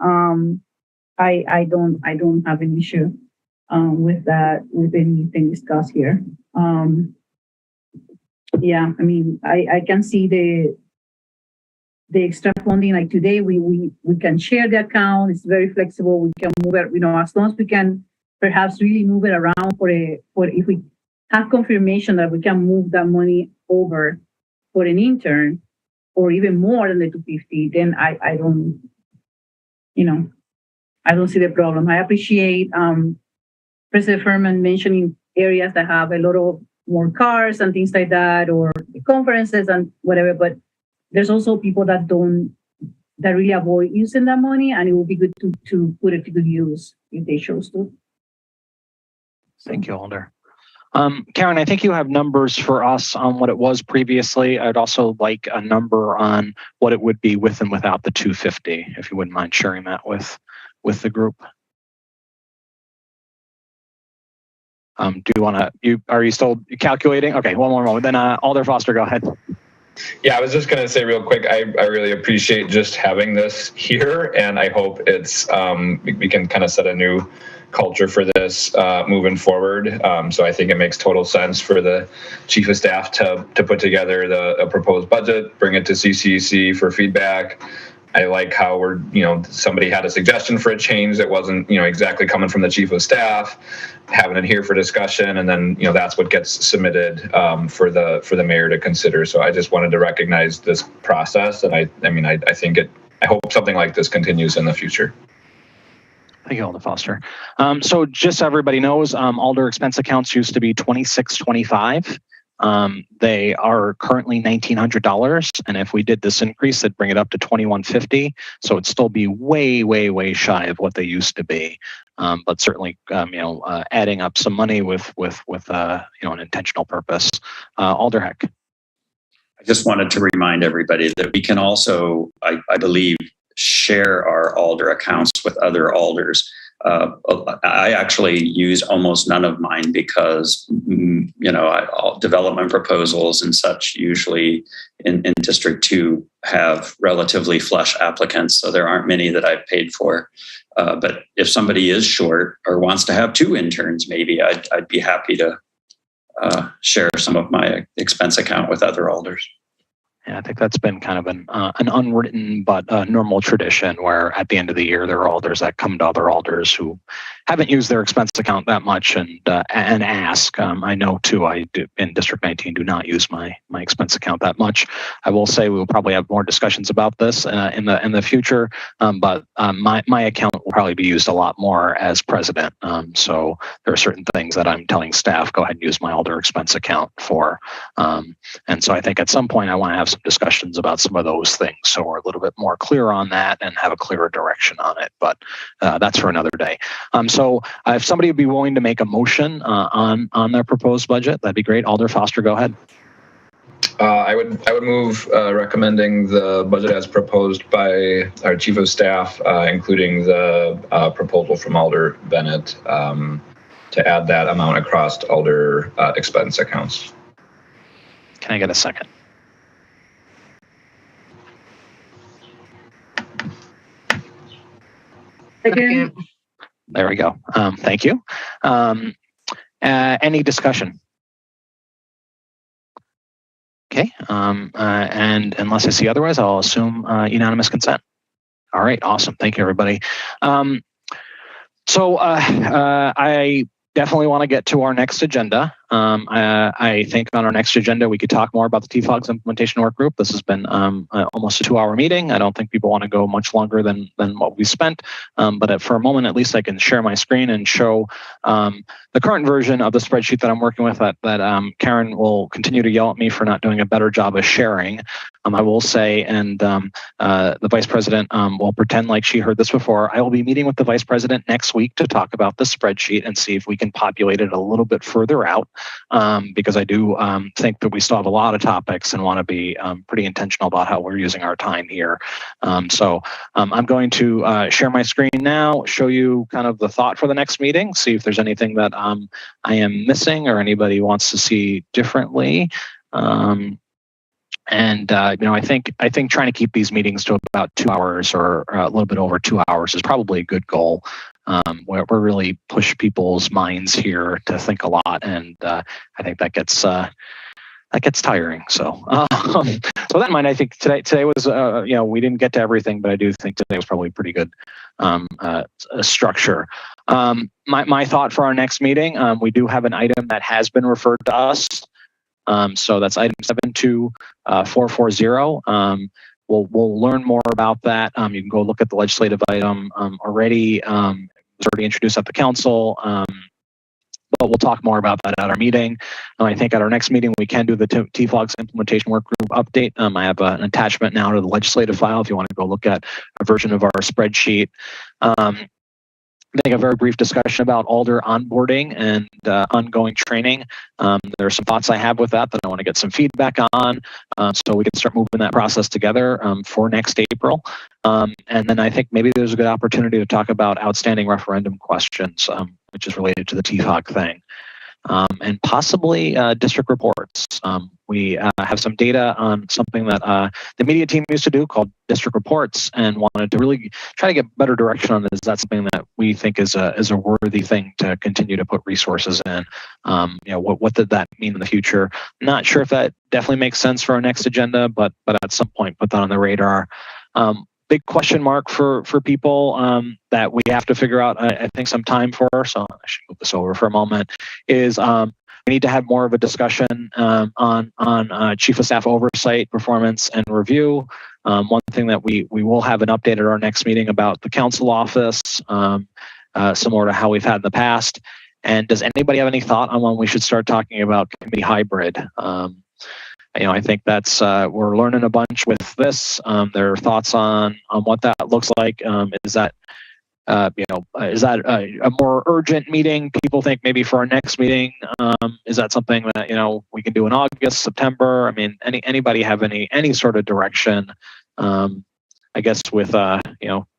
I don't have an issue with that, with anything discussed here. Yeah, I mean, I can see the extra funding. Like today, we can share the account. It's very flexible. We can move it, as long as we can perhaps really move it around for if we have confirmation that we can move that money over for an intern or even more than the 250, then I don't, I don't see the problem. I appreciate President Furman mentioning areas that have a lot of more cars and things like that, or conferences and whatever. But there's also people that really avoid using that money, and it would be good to put it to good use if they chose to. Thank you, Alder. Karen, I think you have numbers for us on what it was previously. I'd also like a number on what it would be with and without the 250, if you wouldn't mind sharing that with the group. Do you want to, are you still calculating? Okay, one more moment. Then Alder Foster, go ahead. Yeah, I was just going to say real quick, I really appreciate just having this here, and I hope it's we can kind of set a new culture for this moving forward. So I think it makes total sense for the chief of staff to put together a proposed budget, bring it to CCC for feedback. I like how somebody had a suggestion for a change that wasn't, exactly coming from the chief of staff, having it here for discussion, and then, that's what gets submitted for the mayor to consider. So I just wanted to recognize this process, and I hope something like this continues in the future. Thank you, Alder Foster. So just so everybody knows, Alder expense accounts used to be $2,625. They are currently $1,900, and if we did this increase, it'd bring it up to $2,150. So it'd still be way, way, way shy of what they used to be. But certainly, adding up some money with an intentional purpose. Alder Heck. I just wanted to remind everybody that we can also, I believe, share our Alder accounts with other Alders. I actually use almost none of mine because, all development proposals and such usually in District 2 have relatively flush applicants. So there aren't many that I've paid for. But if somebody is short or wants to have 2 interns, maybe I'd be happy to share some of my expense account with other alders. Yeah, I think that's been kind of an unwritten but normal tradition where at the end of the year there are alders that come to other alders who haven't used their expense account that much and ask. I know too. I do, in District 19 do not use my expense account that much. I will say we will probably have more discussions about this in the future. But my account will probably be used a lot more as president. So there are certain things that I'm telling staff go ahead and use my alder expense account for. And so I think at some point I want to have some discussions about some of those things so we're a little bit more clear on that and have a clearer direction on it. But that's for another day. So if somebody would be willing to make a motion on their proposed budget, that'd be great. Alder Foster, go ahead. I would move recommending the budget as proposed by our Chief of Staff, including the proposal from Alder Bennett to add that amount across Alder expense accounts. Can I get a second? Second. There we go. Thank you. Any discussion? Okay. And unless I see otherwise, I'll assume unanimous consent. All right. Awesome. Thank you, everybody. So I definitely want to get to our next agenda. I think on our next agenda, we could talk more about the TFOG's implementation work group. This has been almost a 2-hour meeting. I don't think people want to go much longer than what we spent. But for a moment, at least I can share my screen and show the current version of the spreadsheet that I'm working with that Karen will continue to yell at me for not doing a better job of sharing. I will say, and the vice president will pretend like she heard this before. I will be meeting with the vice president next week to talk about the spreadsheet and see if we can populate it a little bit further out. Because I do think that we still have a lot of topics and want to be pretty intentional about how we're using our time here. So I'm going to share my screen now, show you kind of the thought for the next meeting, see if there's anything that I am missing or anybody wants to see differently. I think trying to keep these meetings to about 2 hours or a little bit over 2 hours is probably a good goal. Where we really push people's minds here to think a lot, and I think that gets tiring. So, so that in mind, I think today was we didn't get to everything, but I do think today was probably pretty good structure. My thought for our next meeting, we do have an item that has been referred to us. So that's item 72440. We'll learn more about that. You can go look at the legislative item already. It was already introduced at the council, but we'll talk more about that at our meeting. I think at our next meeting, we can do the TFOG's implementation work group update. I have an attachment now to the legislative file if you want to go look at a version of our spreadsheet. I think a very brief discussion about alder onboarding and ongoing training. There are some thoughts I have with that I want to get some feedback on, so we can start moving that process together for next April. And then I think maybe there's a good opportunity to talk about outstanding referendum questions, which is related to the TFOG thing. And possibly district reports. We have some data on something that the media team used to do called district reports, and wanted to really try to get better direction on this. That's something that we think is a worthy thing to continue to put resources in. What did that mean in the future? Not sure if that definitely makes sense for our next agenda, but at some point put that on the radar. Big question mark for people that we have to figure out, I think, some time for, so I should move this over for a moment, is we need to have more of a discussion on Chief of Staff oversight, performance, and review. One thing that we will have an update at our next meeting about the council office, similar to how we've had in the past. And does anybody have any thought on when we should start talking about committee hybrid? I think that's we're learning a bunch with this. There are thoughts on what that looks like. Is that a more urgent meeting? People think maybe for our next meeting. Is that something that we can do in August, September? I mean, anybody have any sort of direction? I guess with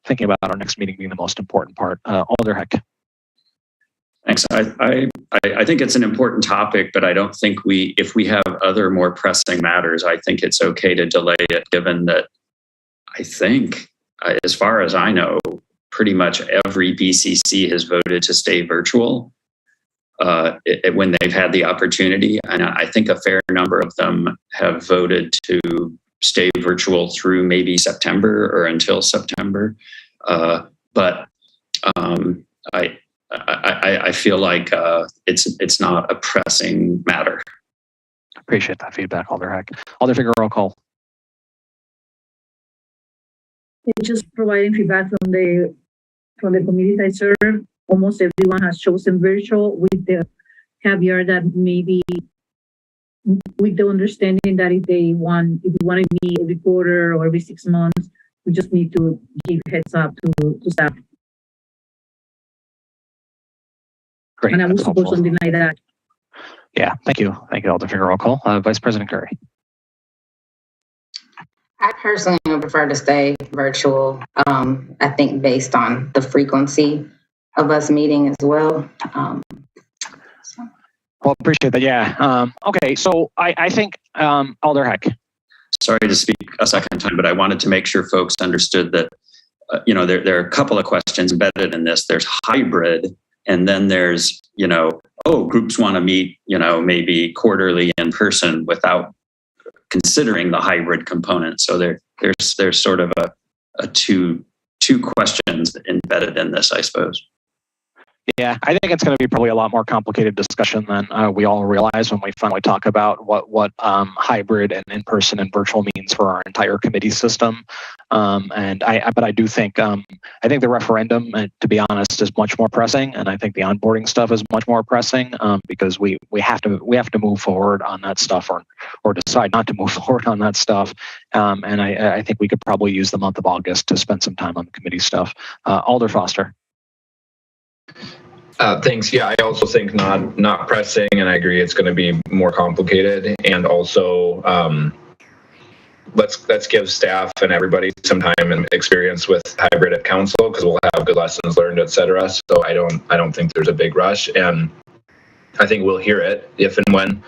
thinking about our next meeting being the most important part. Alder Heck. Thanks. I think it's an important topic, but I don't think if we have other more pressing matters, I think it's okay to delay it, given that I think, as far as I know, pretty much every BCC has voted to stay virtual when they've had the opportunity. And I think a fair number of them have voted to stay virtual through maybe September or until September. But I feel like it's not a pressing matter. Appreciate that feedback, Alder Heck. Alder Figueroa Cole. It's just providing feedback from the communities I serve. Almost everyone has chosen virtual, with the caveat that maybe with the understanding that if we want to meet every quarter or every 6 months, we just need to give heads up to staff. Great. And I would support something like that. Yeah, thank you. Thank you, Alder Figueroa Cole. Vice President Curry. I personally would prefer to stay virtual. I think based on the frequency of us meeting as well. Well, appreciate that. Yeah. Okay. So I think Alder Heck. Sorry to speak a second time, but I wanted to make sure folks understood that there are a couple of questions embedded in this. There's hybrid, and then there's groups want to meet maybe quarterly in person without considering the hybrid component. So there's sort of a two questions embedded in this, I suppose. Yeah, I think it's going to be probably a lot more complicated discussion than we all realize when we finally talk about what hybrid and in-person and virtual means for our entire committee system. But I do think I think the referendum, to be honest, is much more pressing, and I think the onboarding stuff is much more pressing because we have to move forward on that stuff, or decide not to move forward on that stuff. And I think we could probably use the month of August to spend some time on the committee stuff. Alder Foster. Thanks. Yeah, I also think not pressing, and I agree it's going to be more complicated. And also, let's give staff and everybody some time and experience with hybrid at council, because we'll have good lessons learned, et cetera. So I don't think there's a big rush, and I think we'll hear it if and when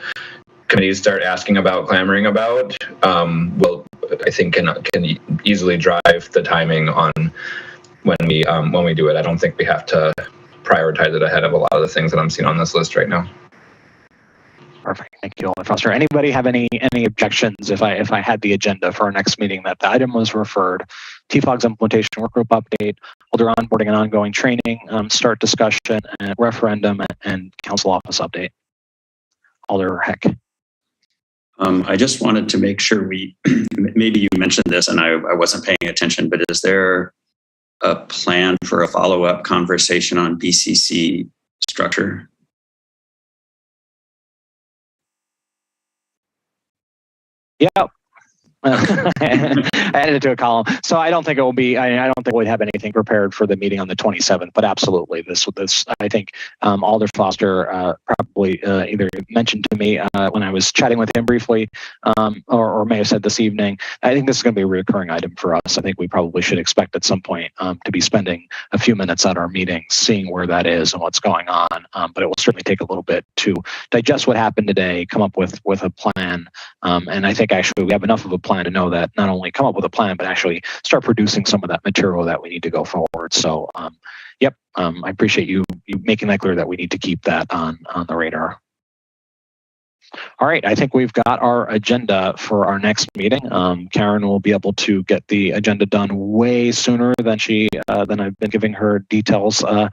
committees start asking about, clamoring about. I think can easily drive the timing on when we do it. I don't think we have to prioritize it ahead of a lot of the things that I'm seeing on this list right now. Perfect. Thank you, Alder Foster. Anybody have any objections if I had the agenda for our next meeting that the item was referred, TFOG's implementation workgroup update, Alder onboarding and ongoing training, start discussion, and referendum and council office update? Alder Heck. I just wanted to make sure maybe you mentioned this and I wasn't paying attention, but is there a plan for a follow-up conversation on BCC structure? Yeah. I added it to a column, so I don't think it will be. I don't think we'd have anything prepared for the meeting on the 27th. But absolutely, this I think Alder Foster probably either mentioned to me when I was chatting with him briefly, or may have said this evening. I think this is going to be a recurring item for us. I think we probably should expect at some point to be spending a few minutes at our meetings, seeing where that is and what's going on. But it will certainly take a little bit to digest what happened today, come up with a plan, and I think actually we have enough of a plan to know that not only come up with a plan, but actually start producing some of that material that we need to go forward. So, I appreciate you making that clear that we need to keep that on the radar. All right, I think we've got our agenda for our next meeting. Karen will be able to get the agenda done way sooner than I've been giving her details to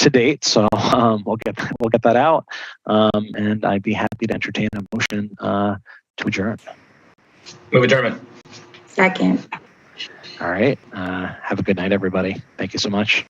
date. So we'll get that out, and I'd be happy to entertain a motion to adjourn. Move adjournment. Second. All right. Have a good night, everybody. Thank you so much.